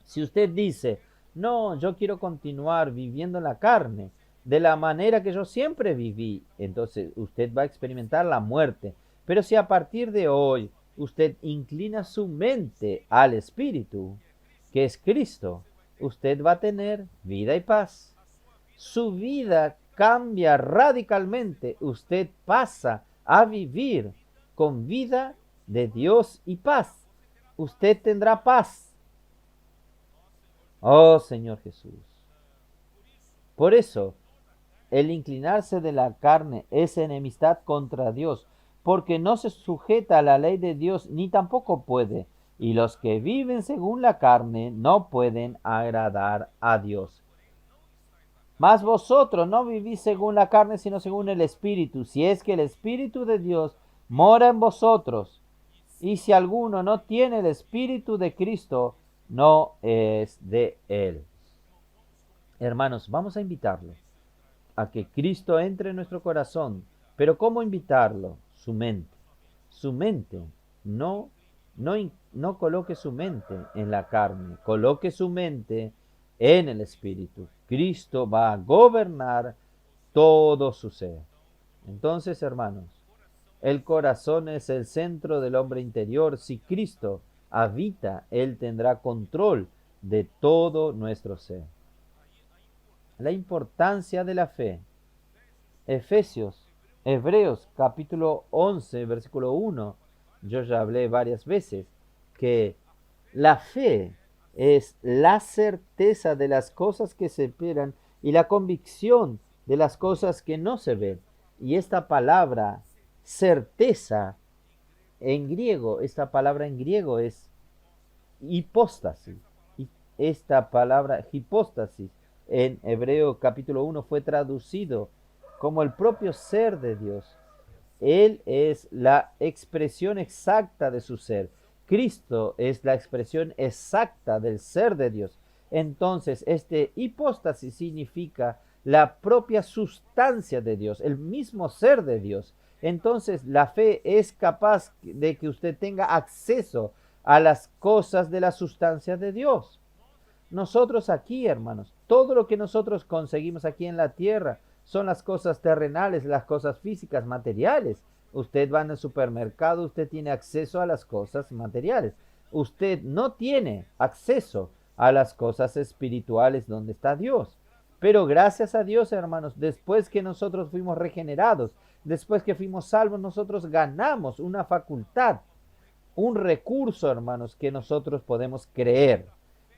Si usted dice, no, yo quiero continuar viviendo en la carne de la manera que yo siempre viví, entonces usted va a experimentar la muerte. Pero si a partir de hoy usted inclina su mente al espíritu, que es Cristo, usted va a tener vida y paz. Su vida cambia radicalmente. Usted pasa a vivir con vida de Dios y paz. Usted tendrá paz. Oh Señor Jesús. Por eso, el inclinarse de la carne es enemistad contra Dios, porque no se sujeta a la ley de Dios, ni tampoco puede. y los que viven según la carne no pueden agradar a Dios. Mas vosotros no vivís según la carne, sino según el Espíritu, si es que el Espíritu de Dios mora en vosotros. Y si alguno no tiene el Espíritu de Cristo, no es de él. Hermanos, vamos a invitarlo a que Cristo entre en nuestro corazón. Pero ¿cómo invitarlo? Su mente. Su mente. No coloque su mente en la carne. Coloque su mente en el Espíritu. Cristo va a gobernar todo su ser. Entonces, hermanos, el corazón es el centro del hombre interior. Si Cristo habita, Él tendrá control de todo nuestro ser. La importancia de la fe. Hebreos capítulo 11, versículo 1. Yo ya hablé varias veces que la fe es la certeza de las cosas que se esperan y la convicción de las cosas que no se ven. Y esta palabra certeza esta palabra en griego es hipóstasis. Y esta palabra hipóstasis en Hebreo capítulo 1 fue traducido como el propio ser de Dios. Él es la expresión exacta de su ser. Cristo es la expresión exacta del ser de Dios. Entonces, este hipóstasis significa la propia sustancia de Dios, el mismo ser de Dios. Entonces, la fe es capaz de que usted tenga acceso a las cosas de la sustancia de Dios. Nosotros aquí, hermanos, todo lo que nosotros conseguimos aquí en la tierra son las cosas terrenales, las cosas físicas, materiales. Usted va en el supermercado, usted tiene acceso a las cosas materiales. Usted no tiene acceso a las cosas espirituales donde está Dios. Pero gracias a Dios, hermanos, después que nosotros fuimos regenerados, después que fuimos salvos, nosotros ganamos una facultad, un recurso, hermanos, que nosotros podemos creer.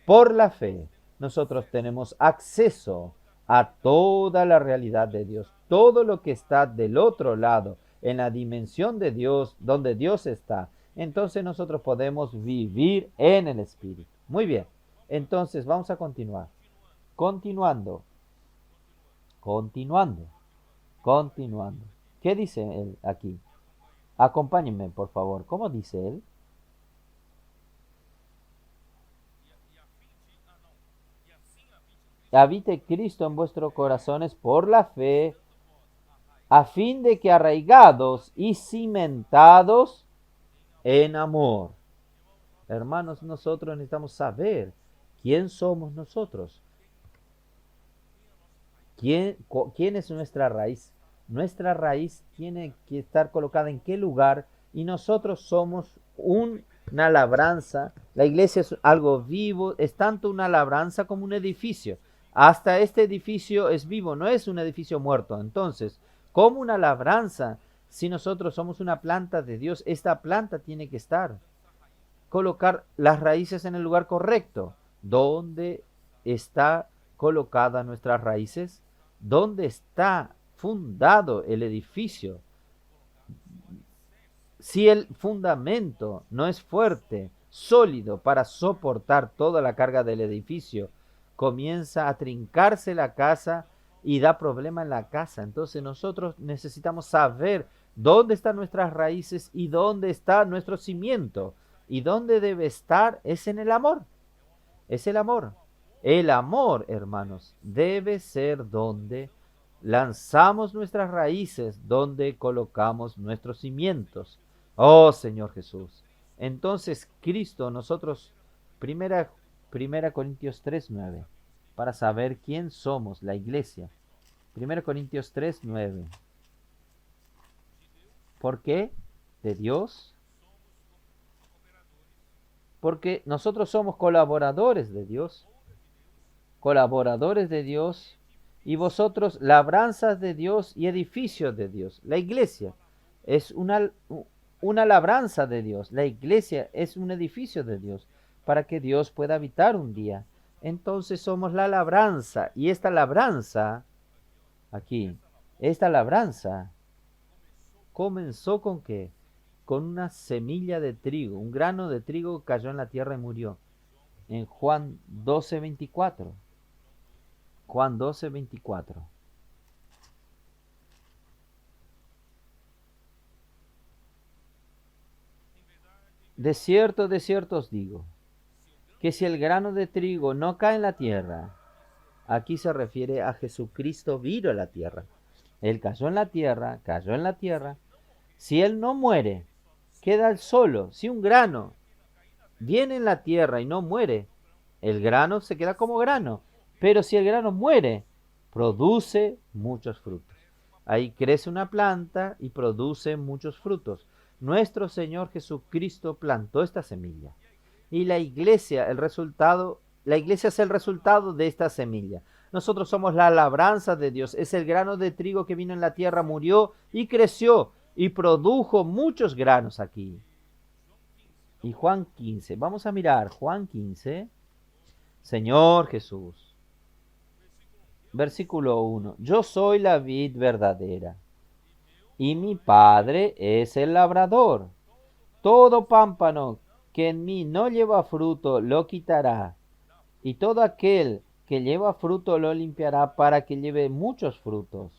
Por la fe, nosotros tenemos acceso a toda la realidad de Dios, todo lo que está del otro lado, en la dimensión de Dios, donde Dios está. Entonces nosotros podemos vivir en el Espíritu. Muy bien, entonces vamos a continuar. Continuando. ¿Qué dice él aquí? Acompáñenme, por favor. ¿Cómo dice él? Habite Cristo en vuestros corazones por la fe, a fin de que arraigados y cimentados en amor. Hermanos, nosotros necesitamos saber quién somos nosotros. ¿Quién es nuestra raíz? Nuestra raíz tiene que estar colocada en qué lugar, y nosotros somos una labranza. La iglesia es algo vivo, es tanto una labranza como un edificio. Hasta este edificio es vivo, no es un edificio muerto. Entonces, como una labranza, si nosotros somos una planta de Dios, esta planta tiene que colocar las raíces en el lugar correcto. ¿Dónde está colocada nuestras raíces? ¿Dónde está fundado el edificio? Si el fundamento no es fuerte, sólido para soportar toda la carga del edificio, comienza a trincarse la casa y da problema en la casa. Entonces nosotros necesitamos saber dónde están nuestras raíces y dónde está nuestro cimiento. Y dónde debe estar es en el amor. Es el amor. El amor, hermanos, debe ser donde lanzamos nuestras raíces, donde colocamos nuestros cimientos. Oh Señor Jesús. Entonces Cristo, nosotros, primera Corintios 3:9, para saber quién somos, la iglesia. Primera Corintios 3:9. ¿Por qué? De Dios. Porque nosotros somos colaboradores de Dios. Colaboradores de Dios, y vosotros labranzas de Dios y edificios de Dios. La iglesia es una labranza de Dios. La iglesia es un edificio de Dios para que Dios pueda habitar un día. Entonces somos la labranza, y esta labranza, aquí, esta labranza comenzó ¿con qué? con una semilla de trigo. Un grano de trigo cayó en la tierra y murió. En Juan 12:24. Juan 12:24. De cierto os digo, que si el grano de trigo no cae en la tierra, aquí se refiere a Jesucristo vino a la tierra. Él cayó en la tierra, cayó en la tierra. Si él no muere, queda él solo. Si un grano viene en la tierra y no muere, el grano se queda como grano. Pero si el grano muere, produce muchos frutos. Ahí crece una planta y produce muchos frutos. Nuestro Señor Jesucristo plantó esta semilla. Y la iglesia es el resultado de esta semilla. Nosotros somos la labranza de Dios. Es el grano de trigo que vino en la tierra, murió y creció y produjo muchos granos aquí. Y Juan 15, vamos a mirar Juan 15, Señor Jesús. Versículo 1, yo soy la vid verdadera y mi Padre es el labrador. Todo pámpano que en mí no lleva fruto lo quitará, y todo aquel que lleva fruto lo limpiará para que lleve muchos frutos.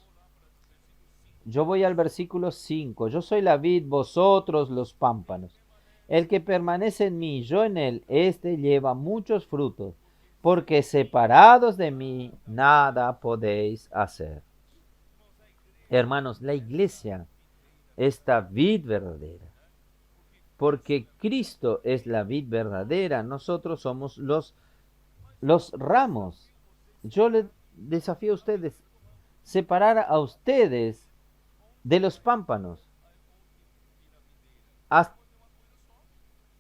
Yo voy al versículo 5. Yo soy la vid, vosotros los pámpanos. El que permanece en mí, yo en él, éste lleva muchos frutos, porque separados de mí nada podéis hacer. Hermanos, la iglesia, esta vid verdadera, porque Cristo es la vid verdadera, nosotros somos los ramos. Yo les desafío a ustedes, separar a ustedes de los pámpanos.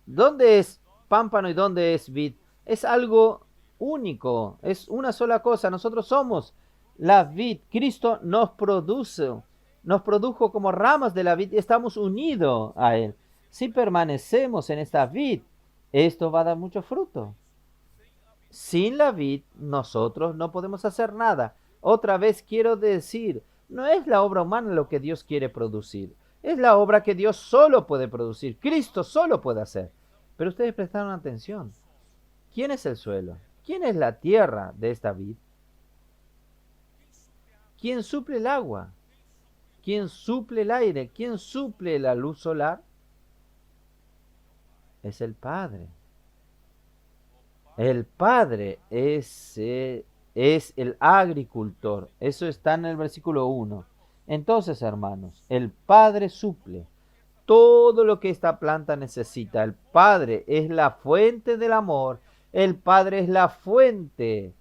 ¿Dónde es pámpano y dónde es vid? Es algo único, es una sola cosa. Nosotros somos la vid. Cristo nos produjo como ramas de la vid y estamos unidos a Él. Si permanecemos en esta vid, esto va a dar mucho fruto. Sin la vid, nosotros no podemos hacer nada. Otra vez quiero decir, no es la obra humana lo que Dios quiere producir. Es la obra que Dios solo puede producir. Cristo solo puede hacer. Pero ustedes prestaron atención. ¿Quién es el suelo? ¿Quién es la tierra de esta vid? ¿Quién suple el agua? ¿Quién suple el aire? ¿Quién suple la luz solar? Es el Padre. El Padre es el agricultor. Eso está en el versículo 1. Entonces, hermanos, el Padre suple todo lo que esta planta necesita. El Padre es la fuente del amor. El Padre es la fuente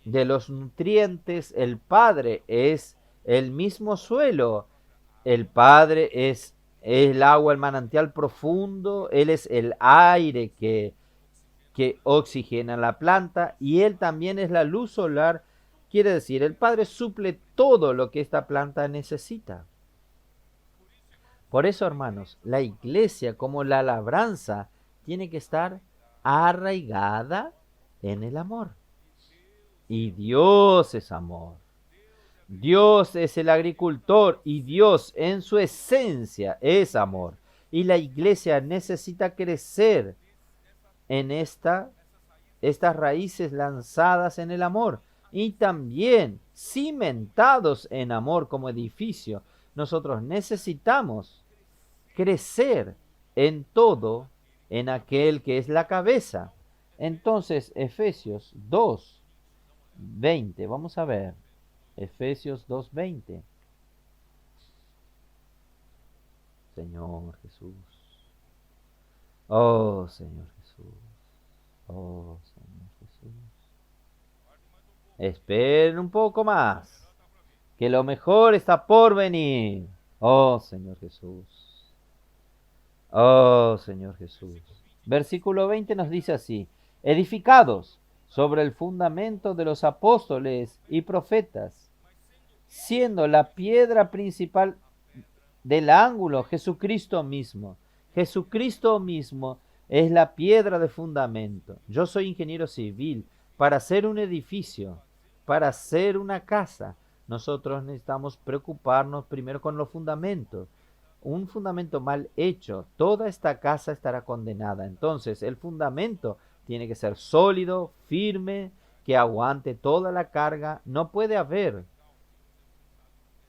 de los nutrientes. El Padre es el mismo suelo. El Padre es el agua, el manantial profundo. Él es el aire que oxigena la planta, y Él también es la luz solar. Quiere decir, el Padre suple todo lo que esta planta necesita. Por eso, hermanos, la iglesia como la labranza tiene que estar arraigada en el amor. Y Dios es amor. Dios es el agricultor y Dios en su esencia es amor. Y la iglesia necesita crecer en estas raíces lanzadas en el amor y también cimentados en amor como edificio. Nosotros necesitamos crecer en todo en aquel que es la cabeza. Entonces, Efesios 2:20, vamos a ver, Efesios 2:20. Señor Jesús. Oh, Señor Jesús. Oh, Señor Jesús. Esperen un poco más, que lo mejor está por venir. Oh, Señor Jesús. Oh, Señor Jesús. Versículo 20 nos dice así: edificados sobre el fundamento de los apóstoles y profetas, siendo la piedra principal del ángulo Jesucristo mismo. Jesucristo mismo es la piedra de fundamento. Yo soy ingeniero civil. Para hacer un edificio, para hacer una casa, nosotros necesitamos preocuparnos primero con los fundamentos. un fundamento mal hecho, toda esta casa estará condenada. Entonces, el fundamento tiene que ser sólido, firme, que aguante toda la carga. No puede haber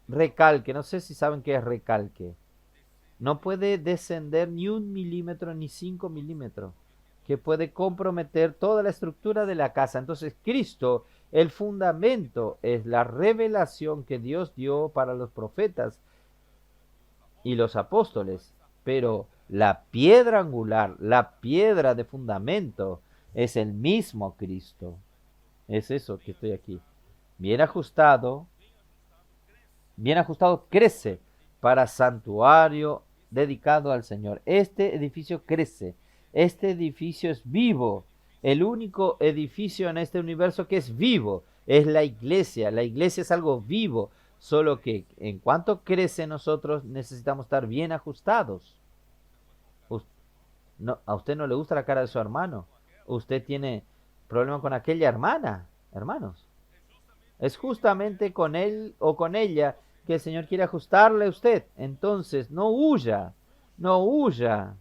recalque. No sé si saben qué es recalque. No puede descender ni 1 milímetro ni 5 milímetros, que puede comprometer toda la estructura de la casa. Entonces, Cristo, el fundamento, es la revelación que Dios dio para los profetas y los apóstoles, pero la piedra angular, la piedra de fundamento, es el mismo Cristo. Es eso que estoy aquí. Bien ajustado, bien ajustado crece para santuario dedicado al Señor. Este edificio crece, este edificio es vivo. El único edificio en este universo que es vivo es la iglesia. La iglesia es algo vivo, solo que en cuanto crece nosotros necesitamos estar bien ajustados. No, a usted no le gusta la cara de su hermano. Usted tiene problema con aquella hermana, hermanos. Es justamente con él o con ella que el Señor quiere ajustarle a usted. Entonces, no huya, no huya.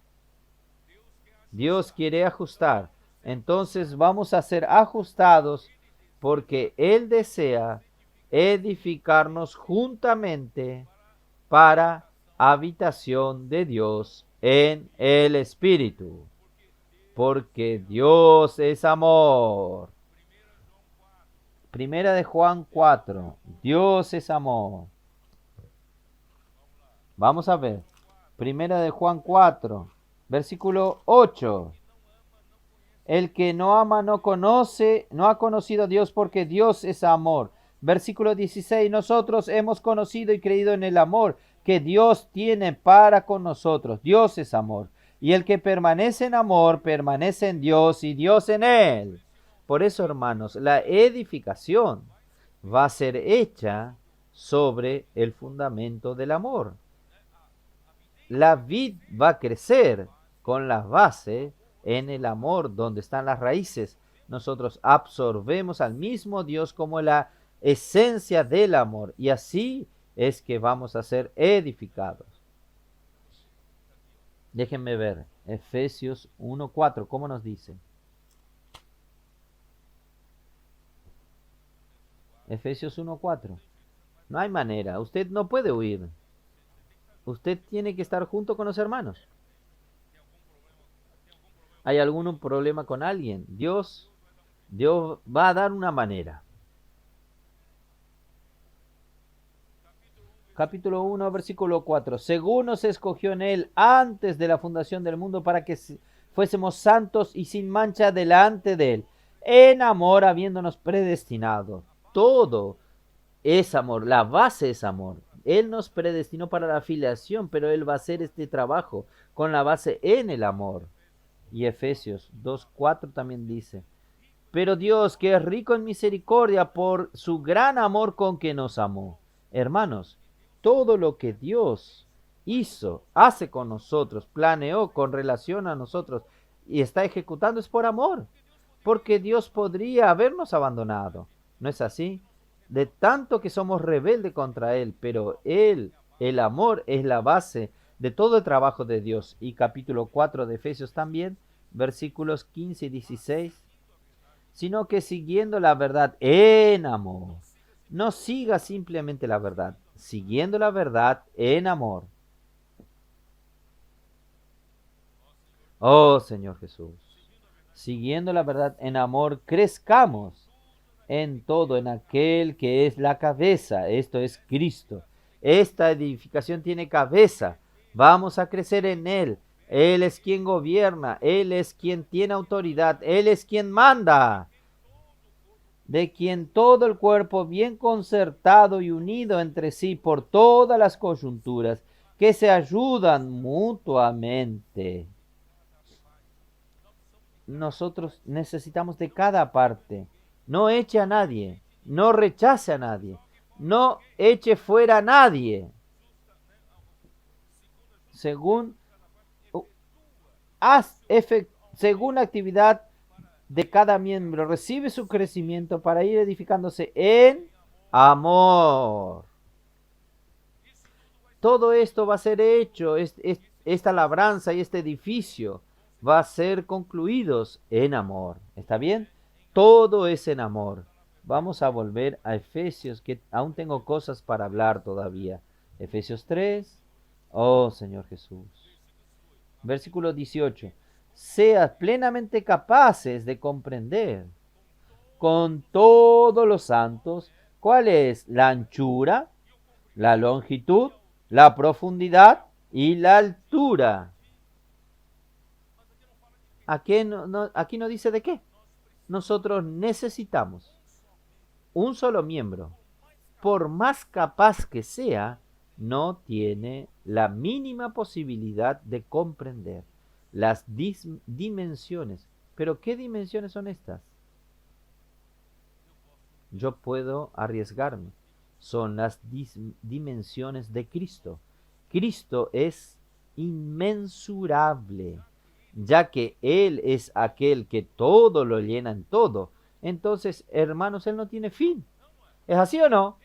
Dios quiere ajustar. Entonces vamos a ser ajustados porque Él desea edificarnos juntamente para habitación de Dios en el Espíritu. Porque Dios es amor. Primera de Juan 4. Dios es amor. Vamos a ver. Primera de Juan 4, versículo 8. El que no ama no conoce, no ha conocido a Dios porque Dios es amor. Versículo 16. Nosotros hemos conocido y creído en el amor que Dios tiene para con nosotros. Dios es amor. Y el que permanece en amor, permanece en Dios y Dios en él. Por eso, hermanos, la edificación va a ser hecha sobre el fundamento del amor. La vid va a crecer con las bases en el amor, donde están las raíces. Nosotros absorbemos al mismo Dios como la esencia del amor y así es que vamos a ser edificados. Déjenme ver, Efesios 1:4, ¿cómo nos dice? Efesios 1:4. No hay manera, usted no puede huir. Usted tiene que estar junto con los hermanos. ¿Hay algún problema con alguien? Dios va a dar una manera. Capítulo 1, versículo 4. Según nos escogió en él antes de la fundación del mundo para que fuésemos santos y sin mancha delante de él, en amor habiéndonos predestinado. Todo es amor, la base es amor. Él nos predestinó para la filiación, pero él va a hacer este trabajo con la base en el amor. Y Efesios 2:4 también dice, pero Dios, que es rico en misericordia por su gran amor con que nos amó. Hermanos, todo lo que Dios hizo, hace con nosotros, planeó con relación a nosotros y está ejecutando es por amor, porque Dios podría habernos abandonado. ¿No es así? De tanto que somos rebeldes contra Él, pero Él, el amor es la base de todo el trabajo de Dios. Y capítulo 4 de Efesios también, versículos 15 y 16, sino que siguiendo la verdad en amor. No siga simplemente la verdad, siguiendo la verdad en amor. Oh Señor Jesús, siguiendo la verdad en amor, crezcamos en todo, en aquel que es la cabeza, esto es Cristo. Esta edificación tiene cabeza, vamos a crecer en Él. Él es quien gobierna, Él es quien tiene autoridad, Él es quien manda, de quien todo el cuerpo bien concertado y unido entre sí por todas las coyunturas, que se ayudan mutuamente. Nosotros necesitamos de cada parte. No eche a nadie, no rechace a nadie, no eche fuera a nadie. Según, según la actividad de cada miembro, recibe su crecimiento para ir edificándose en amor. Todo esto va a ser hecho, esta labranza y este edificio va a ser concluidos en amor. ¿Está bien? Todo es en amor. Vamos a volver a Efesios, que aún tengo cosas para hablar todavía. Efesios 3. Oh Señor Jesús. Versículo 18. Seas plenamente capaces de comprender con todos los santos cuál es la anchura, la longitud, la profundidad y la altura. Aquí no dice de qué. Nosotros necesitamos un solo miembro. Por más capaz que sea, no tiene la mínima posibilidad de comprender las dimensiones. ¿Pero qué dimensiones son estas? Yo puedo arriesgarme. Son las dimensiones de Cristo. Cristo es inmensurable, ya que Él es aquel que todo lo llena en todo. Entonces, hermanos, Él no tiene fin. ¿Es así o no?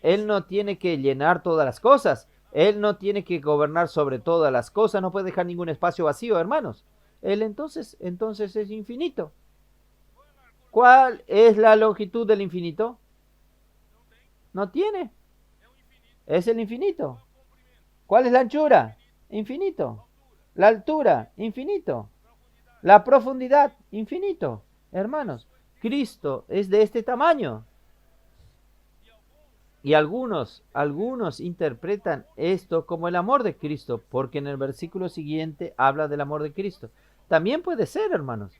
Él no tiene que llenar todas las cosas. Él no tiene que gobernar sobre todas las cosas. No puede dejar ningún espacio vacío, hermanos. Él entonces es infinito. ¿Cuál es la longitud del infinito? No tiene. Es el infinito. ¿Cuál es la anchura? Infinito. La altura, infinito. La profundidad, infinito. Hermanos, Cristo es de este tamaño. Y algunos interpretan esto como el amor de Cristo, porque en el versículo siguiente habla del amor de Cristo. También puede ser, hermanos,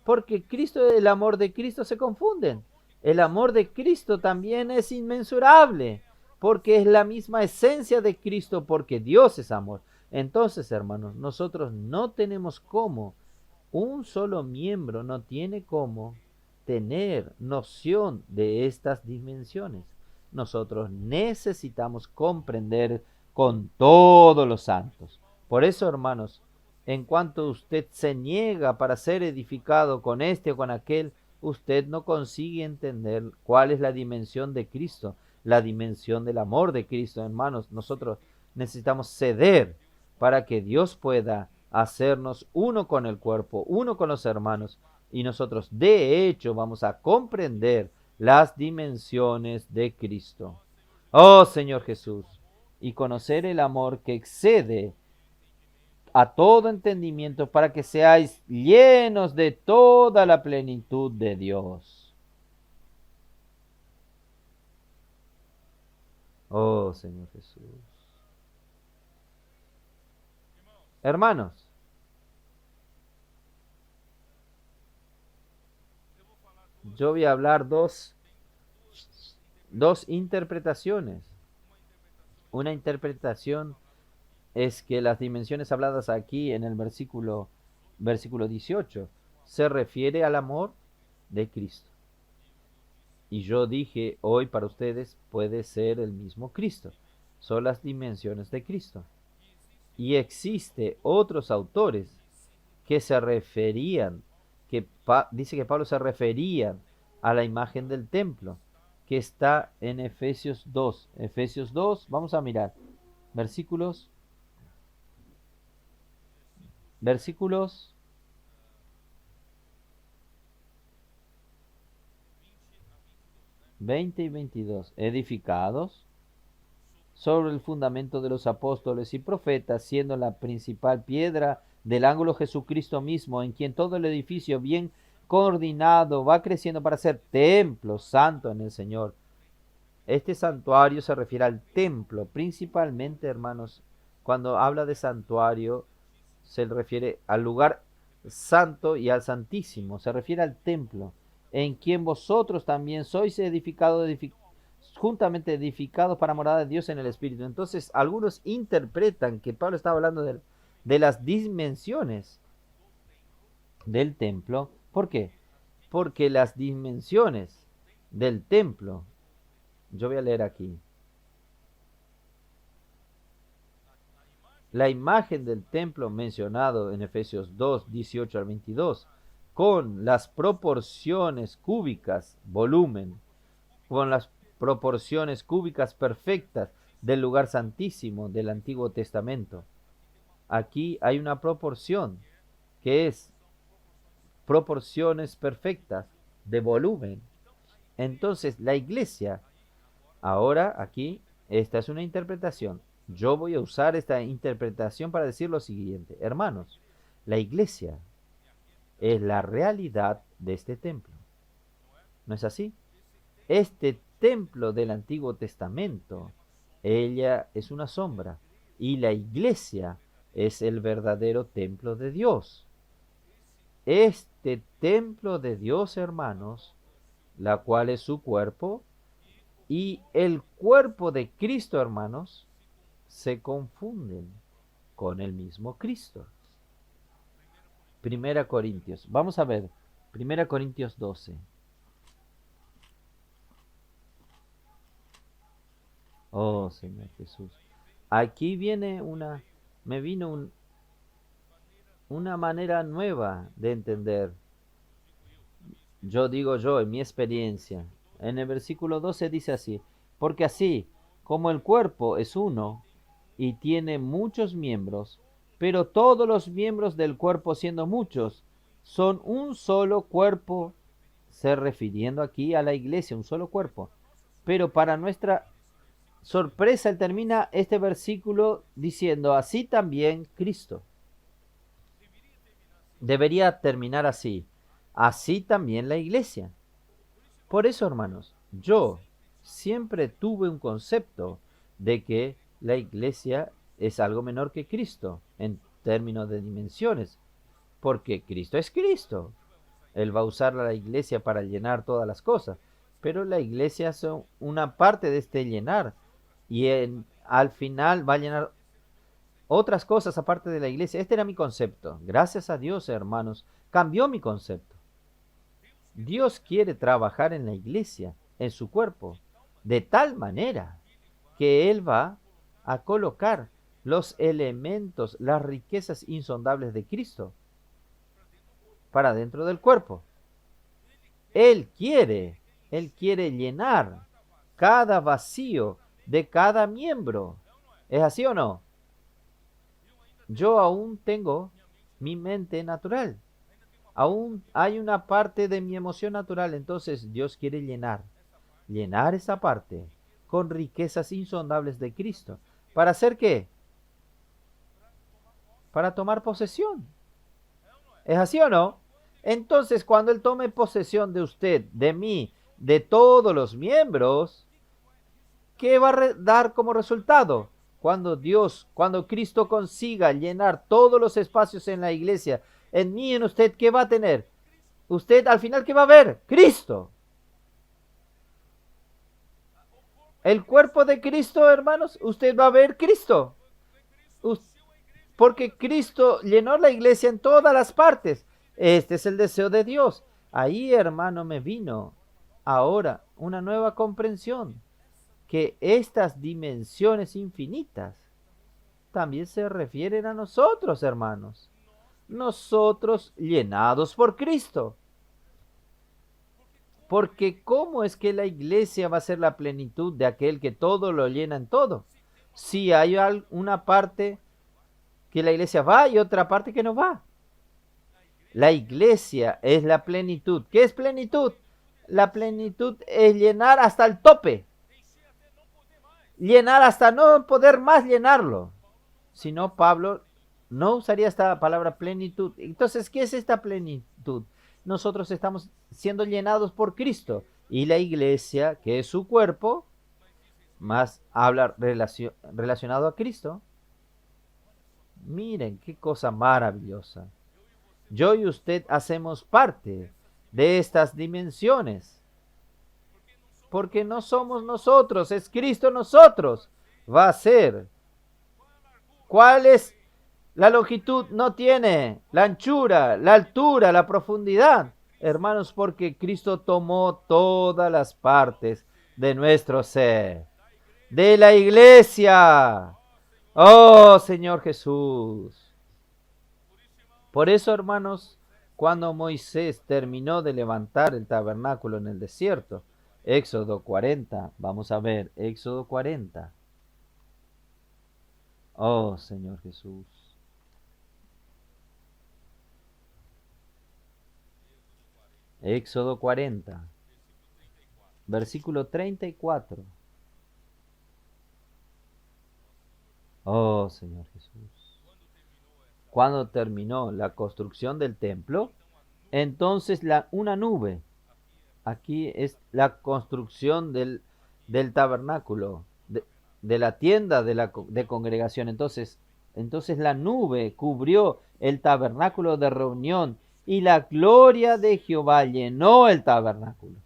porque Cristo y el amor de Cristo se confunden. El amor de Cristo también es inmensurable, porque es la misma esencia de Cristo, porque Dios es amor. Entonces, hermanos, nosotros no tenemos cómo, un solo miembro no tiene cómo tener noción de estas dimensiones. Nosotros necesitamos comprender con todos los santos. Por eso, hermanos, en cuanto usted se niega para ser edificado con este o con aquel, usted no consigue entender cuál es la dimensión de Cristo, la dimensión del amor de Cristo. Hermanos, nosotros necesitamos ceder para que Dios pueda hacernos uno con el cuerpo, uno con los hermanos, y nosotros de hecho vamos a comprender las dimensiones de Cristo. Oh Señor Jesús, y conocer el amor que excede a todo entendimiento para que seáis llenos de toda la plenitud de Dios. Oh Señor Jesús. Hermanos, yo voy a hablar dos interpretaciones. Una interpretación es que las dimensiones habladas aquí en el versículo 18 se refiere al amor de Cristo. Y yo dije hoy para ustedes puede ser el mismo Cristo. Son las dimensiones de Cristo. Y existe otros autores que se referían, dice que Pablo se refería a la imagen del templo, que está en Efesios 2. Efesios 2, vamos a mirar. Versículos 20 y 22. Edificados sobre el fundamento de los apóstoles y profetas, siendo la principal piedra del ángulo Jesucristo mismo, en quien todo el edificio bien coordinado va creciendo para ser templo santo en el Señor. Este santuario se refiere al templo, principalmente, hermanos, cuando habla de santuario, se refiere al lugar santo y al santísimo, se refiere al templo, en quien vosotros también sois edificados, juntamente edificados para morada de Dios en el Espíritu. Entonces, algunos interpretan que Pablo estaba hablando de las dimensiones del templo. ¿Por qué? Porque las dimensiones del templo, yo voy a leer aquí, la imagen del templo mencionado en Efesios 2, 18 al 22, con las proporciones cúbicas, volumen, con las proporciones cúbicas perfectas, del lugar santísimo del Antiguo Testamento. Aquí hay una proporción que es proporciones perfectas de volumen. Entonces la iglesia, ahora aquí, esta es una interpretación. Yo voy a usar esta interpretación para decir lo siguiente. Hermanos, la iglesia es la realidad de este templo. ¿No es así? Este templo del Antiguo Testamento, ella es una sombra y la iglesia es el verdadero templo de Dios. Este templo de Dios, hermanos, la cual es su cuerpo, y el cuerpo de Cristo, hermanos, se confunden con el mismo Cristo. Primera Corintios, vamos a ver, Primera Corintios 12. Oh, Señor Jesús. Aquí me vino una manera nueva de entender. Yo digo yo, en mi experiencia. En el versículo 12 dice así, porque así como el cuerpo es uno y tiene muchos miembros, pero todos los miembros del cuerpo siendo muchos, son un solo cuerpo, se refiriendo aquí a la iglesia, un solo cuerpo. Pero para nuestra sorpresa, él termina este versículo diciendo, así también Cristo. Debería terminar así, así también la iglesia. Por eso, hermanos, yo siempre tuve un concepto de que la iglesia es algo menor que Cristo en términos de dimensiones, porque Cristo es Cristo. Él va a usar a la iglesia para llenar todas las cosas, pero la iglesia es una parte de este llenar y al final va a llenar otras cosas aparte de la iglesia. Este era mi concepto. Gracias a Dios, hermanos, cambió mi concepto. Dios quiere trabajar en la iglesia, en su cuerpo, de tal manera que Él va a colocar los elementos, las riquezas insondables de Cristo para dentro del cuerpo. Él quiere llenar cada vacío de cada miembro. ¿Es así o no? Yo aún tengo mi mente natural. Aún hay una parte de mi emoción natural. Entonces Dios quiere llenar esa parte con riquezas insondables de Cristo. ¿Para hacer qué? Para tomar posesión. ¿Es así o no? Entonces, cuando Él tome posesión de usted, de mí, de todos los miembros, ¿qué va a dar como resultado? Cuando Cristo consiga llenar todos los espacios en la iglesia, en mí y en usted, ¿qué va a tener? Usted al final, ¿qué va a ver? Cristo. El cuerpo de Cristo, hermanos, usted va a ver Cristo. Porque Cristo llenó la iglesia en todas las partes. Este es el deseo de Dios. Ahí, hermano, me vino ahora una nueva comprensión, que estas dimensiones infinitas también se refieren a nosotros, hermanos. Nosotros llenados por Cristo. Porque ¿cómo es que la iglesia va a ser la plenitud de aquel que todo lo llena en todo? Si hay una parte que la iglesia va y otra parte que no va. La iglesia es la plenitud. ¿Qué es plenitud? La plenitud es llenar hasta el tope. Llenar hasta no poder más llenarlo. Si no, Pablo no usaría esta palabra plenitud. Entonces, ¿qué es esta plenitud? Nosotros estamos siendo llenados por Cristo. Y la iglesia, que es su cuerpo, más habla relacionado a Cristo. Miren, qué cosa maravillosa. Yo y usted hacemos parte de estas dimensiones. Porque no somos nosotros, es Cristo nosotros. Va a ser. ¿Cuál es la longitud? No tiene la anchura, la altura, la profundidad. Hermanos, porque Cristo tomó todas las partes de nuestro ser. De la iglesia. Oh, Señor Jesús. Por eso, hermanos, cuando Moisés terminó de levantar el tabernáculo en el desierto, Éxodo 40, vamos a ver, Éxodo 40. Oh, Señor Jesús. Éxodo 40, versículo 34. Oh, Señor Jesús. Cuando terminó la construcción del templo, entonces una nube, aquí es la construcción del tabernáculo, de la tienda de congregación. Entonces la nube cubrió el tabernáculo de reunión y la gloria de Jehová llenó el tabernáculo.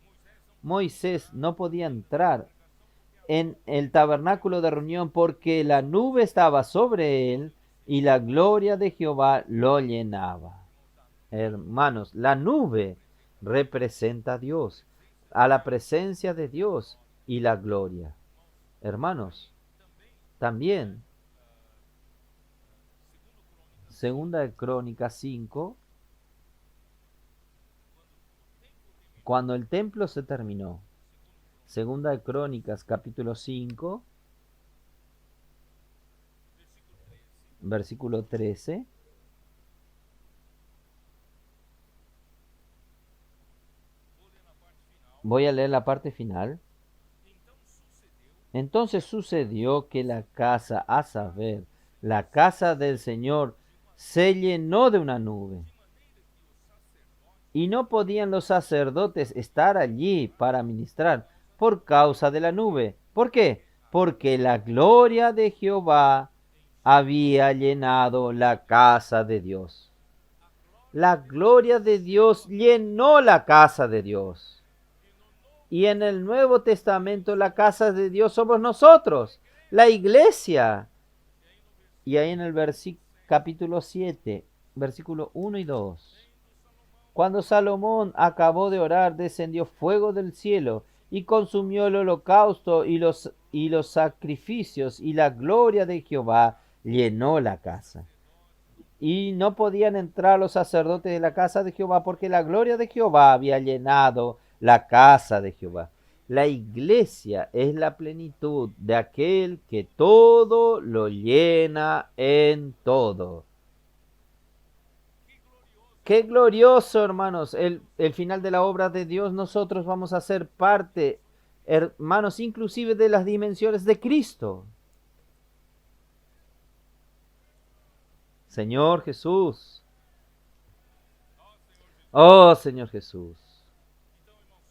Moisés no podía entrar en el tabernáculo de reunión porque la nube estaba sobre él y la gloria de Jehová lo llenaba. Hermanos, la nube representa a Dios, a la presencia de Dios y la gloria. Hermanos, también, segunda de Crónicas 5, cuando el templo se terminó. Segunda de Crónicas, capítulo 5, versículo 13. Voy a leer la parte final. Entonces sucedió que la casa, a saber, la casa del Señor, se llenó de una nube. Y no podían los sacerdotes estar allí para ministrar por causa de la nube. ¿Por qué? Porque la gloria de Jehová había llenado la casa de Dios. La gloria de Dios llenó la casa de Dios. Y en el Nuevo Testamento la casa de Dios somos nosotros, la iglesia. Y ahí en el capítulo 7, versículo 1 y 2. Cuando Salomón acabó de orar, descendió fuego del cielo y consumió el holocausto y los sacrificios, y la gloria de Jehová llenó la casa. Y no podían entrar los sacerdotes de la casa de Jehová porque la gloria de Jehová había llenado la casa de Jehová. La iglesia es la plenitud de aquel que todo lo llena en todo. Qué glorioso, hermanos, el final de la obra de Dios. Nosotros vamos a ser parte, hermanos, inclusive de las dimensiones de Cristo. Señor Jesús. Oh, Señor Jesús.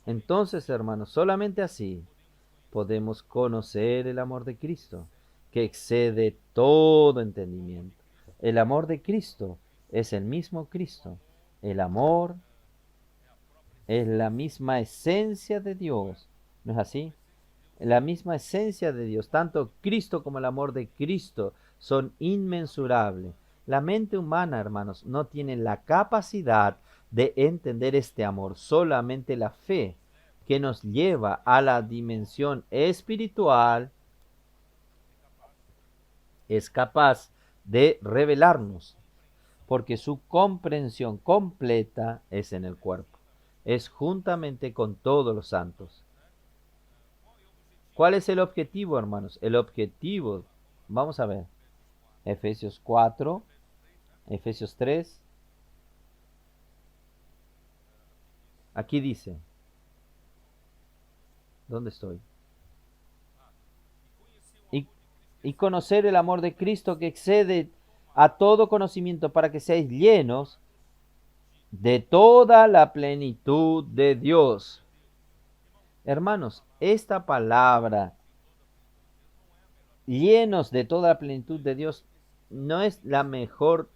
Entonces, hermanos, solamente así podemos conocer el amor de Cristo, que excede todo entendimiento. El amor de Cristo es el mismo Cristo. El amor es la misma esencia de Dios. ¿No es así? La misma esencia de Dios. Tanto Cristo como el amor de Cristo son inmensurables. La mente humana, hermanos, no tiene la capacidad de entender este amor. Solamente la fe, que nos lleva a la dimensión espiritual, es capaz de revelarnos, porque su comprensión completa es en el cuerpo, es juntamente con todos los santos. ¿Cuál es el objetivo, hermanos? El objetivo, vamos a ver, Efesios 4, Efesios 3, aquí dice, ¿dónde estoy? Y conocer el amor de Cristo que excede a todo conocimiento, para que seáis llenos de toda la plenitud de Dios. Hermanos, esta palabra, llenos de toda la plenitud de Dios, no es la mejor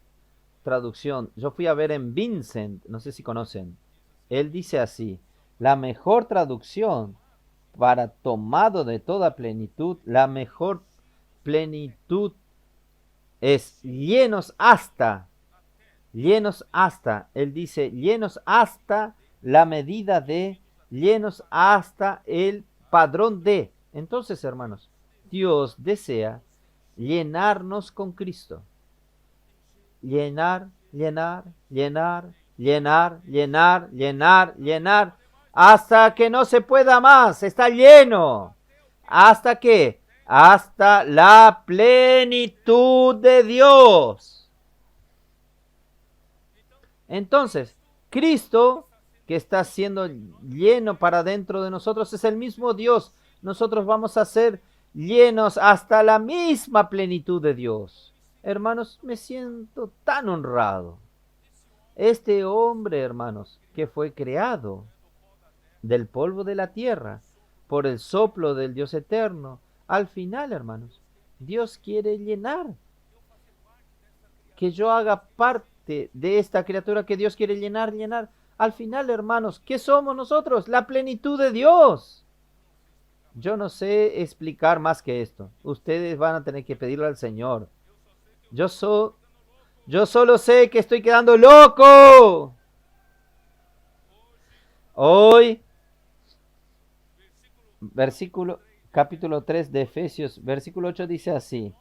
traducción. Yo fui a ver en Vincent, no sé si conocen, él dice así, la mejor traducción para tomado de toda plenitud, la mejor plenitud es llenos hasta, él dice, llenos hasta la medida de, llenos hasta el padrón de. Entonces, hermanos, Dios desea llenarnos con Cristo. Llenar, llenar, llenar, llenar, llenar, llenar, llenar, hasta que no se pueda más. Está lleno. ¿Hasta qué? hasta la plenitud de Dios. Entonces, Cristo, que está siendo lleno para dentro de nosotros, es el mismo Dios. Nosotros vamos a ser llenos hasta la misma plenitud de Dios. Hermanos, me siento tan honrado. Este hombre, hermanos, que fue creado del polvo de la tierra por el soplo del Dios eterno, al final, hermanos, Dios quiere llenar, que yo haga parte de esta criatura que Dios quiere llenar, llenar. Al final, hermanos, ¿qué somos nosotros? La plenitud de Dios. Yo no sé explicar más que esto. Ustedes van a tener que pedirlo al Señor. Yo solo sé que estoy quedando loco. Hoy, capítulo 3 de Efesios, versículo 8 dice así: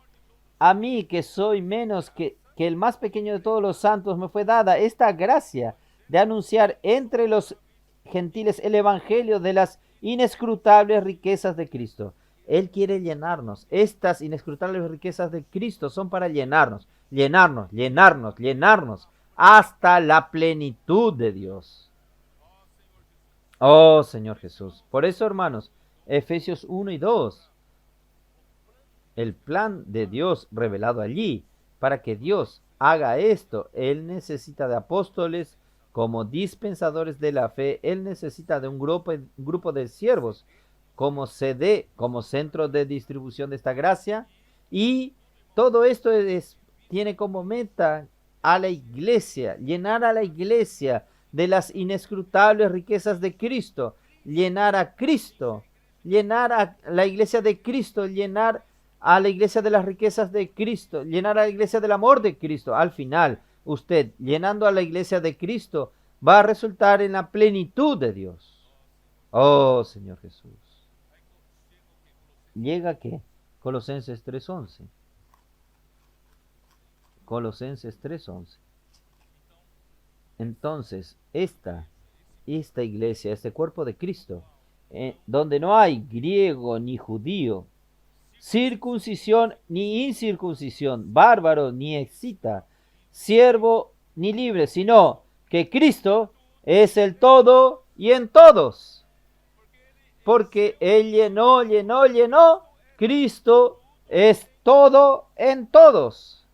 a mí, que soy menos que el más pequeño de todos los santos, me fue dada esta gracia de anunciar entre los gentiles el evangelio de las inescrutables riquezas de Cristo. Él quiere llenarnos. Estas inescrutables riquezas de Cristo son para llenarnos, llenarnos, llenarnos, llenarnos hasta la plenitud de Dios. Oh, Señor Jesús. Por eso, hermanos, Efesios 1 y 2, el plan de Dios revelado allí. Para que Dios haga esto, Él necesita de apóstoles como dispensadores de la fe. Él necesita de un grupo de siervos como sede, como centro de distribución de esta gracia. Y todo esto tiene como meta a la iglesia, llenar a la iglesia de las inescrutables riquezas de Cristo, llenar a Cristo, llenar a la iglesia de Cristo, llenar a la iglesia de las riquezas de Cristo, llenar a la iglesia del amor de Cristo. Al final, usted llenando a la iglesia de Cristo va a resultar en la plenitud de Dios. Oh, Señor Jesús. ¿Llega qué? Colosenses 3:11. Colosenses 3:11. Entonces, esta iglesia, este cuerpo de Cristo, donde no hay griego ni judío, circuncisión ni incircuncisión, bárbaro ni escita, siervo ni libre, sino que Cristo es el todo y en todos. Porque Él llenó, Cristo es todo en todos.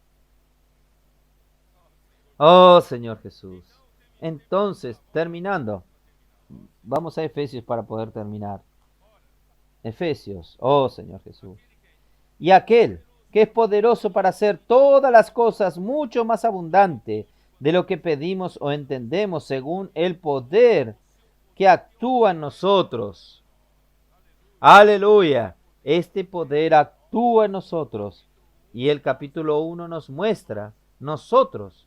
Oh, Señor Jesús. Entonces, terminando, vamos a Efesios para poder terminar. Efesios, oh Señor Jesús. Y aquel que es poderoso para hacer todas las cosas mucho más abundante de lo que pedimos o entendemos, según el poder que actúa en nosotros. Aleluya. Este poder actúa en nosotros. Y el capítulo 1 nos muestra nosotros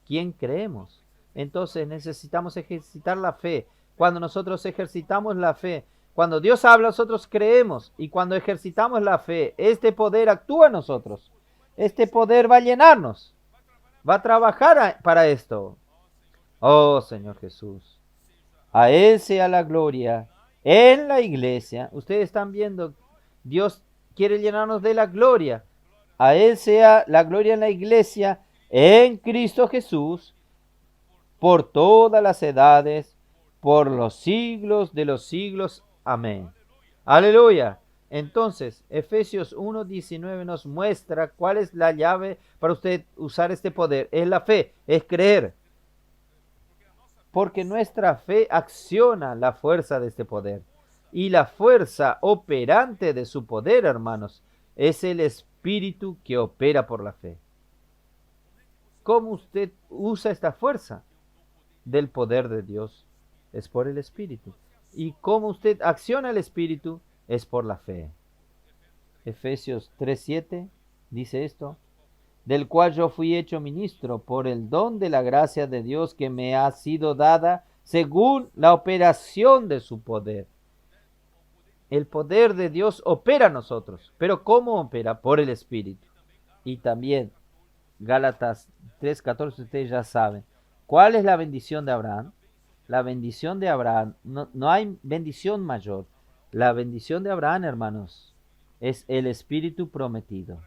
quién creemos. Entonces necesitamos ejercitar la fe. Cuando nosotros ejercitamos la fe, cuando Dios habla, nosotros creemos. Y cuando ejercitamos la fe, este poder actúa en nosotros. Este poder va a llenarnos. Va a trabajar para esto. Oh, Señor Jesús. A Él sea la gloria en la iglesia. Ustedes están viendo, Dios quiere llenarnos de la gloria. A Él sea la gloria en la iglesia, en Cristo Jesús, por todas las edades, por los siglos de los siglos. Amén. Aleluya. Entonces, Efesios 1:19 nos muestra cuál es la llave para usted usar este poder. Es la fe, es creer. Porque nuestra fe acciona la fuerza de este poder. Y la fuerza operante de su poder, hermanos, es el Espíritu que opera por la fe. ¿Cómo usted usa esta fuerza del poder de Dios? Es por el Espíritu. ¿Y cómo usted acciona el Espíritu? Es por la fe. Efesios 3:7 dice esto: del cual yo fui hecho ministro por el don de la gracia de Dios que me ha sido dada según la operación de su poder. El poder de Dios opera en nosotros. ¿Pero cómo opera? Por el Espíritu. Y también Gálatas 3:14, ustedes ya saben. ¿Cuál es la bendición de Abraham? La bendición de Abraham, no hay bendición mayor. La bendición de Abraham, hermanos, es el Espíritu prometido,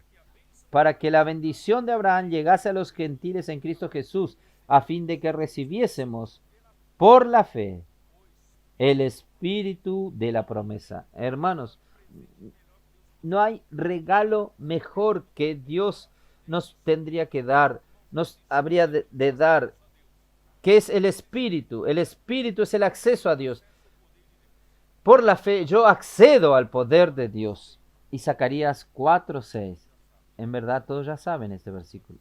para que la bendición de Abraham llegase a los gentiles en Cristo Jesús, a fin de que recibiésemos por la fe el Espíritu de la promesa. Hermanos, no hay regalo mejor que Dios nos tendría que dar, nos habría de dar, que es el Espíritu. El Espíritu es el acceso a Dios. Por la fe yo accedo al poder de Dios. Y Zacarías 4:6. En verdad todos ya saben este versículo.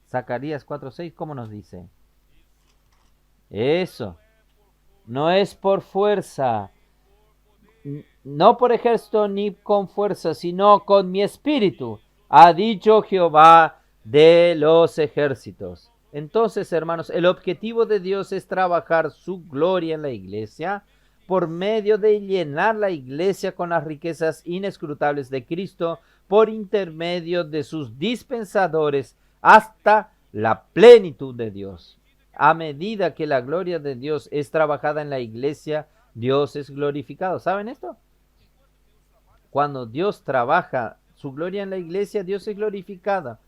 Zacarías 4:6, ¿cómo nos dice? Eso. No es por fuerza, no por ejército ni con fuerza, sino con mi espíritu, ha dicho Jehová de los ejércitos. Entonces, hermanos, el objetivo de Dios es trabajar su gloria en la iglesia por medio de llenar la iglesia con las riquezas inescrutables de Cristo por intermedio de sus dispensadores hasta la plenitud de Dios. A medida que la gloria de Dios es trabajada en la iglesia, Dios es glorificado. ¿Saben esto? Cuando Dios trabaja su gloria en la iglesia, Dios es glorificada,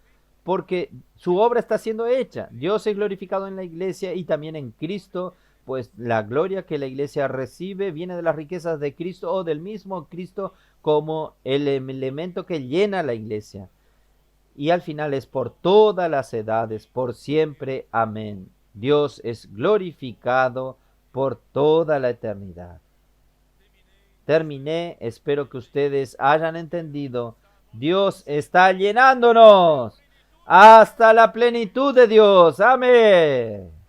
porque su obra está siendo hecha. Dios es glorificado en la iglesia y también en Cristo, pues la gloria que la iglesia recibe viene de las riquezas de Cristo o del mismo Cristo como el elemento que llena la iglesia. Y al final es por todas las edades, por siempre. Amén. Dios es glorificado por toda la eternidad. Terminé, espero que ustedes hayan entendido. Dios está llenándonos hasta la plenitud de Dios. Amén.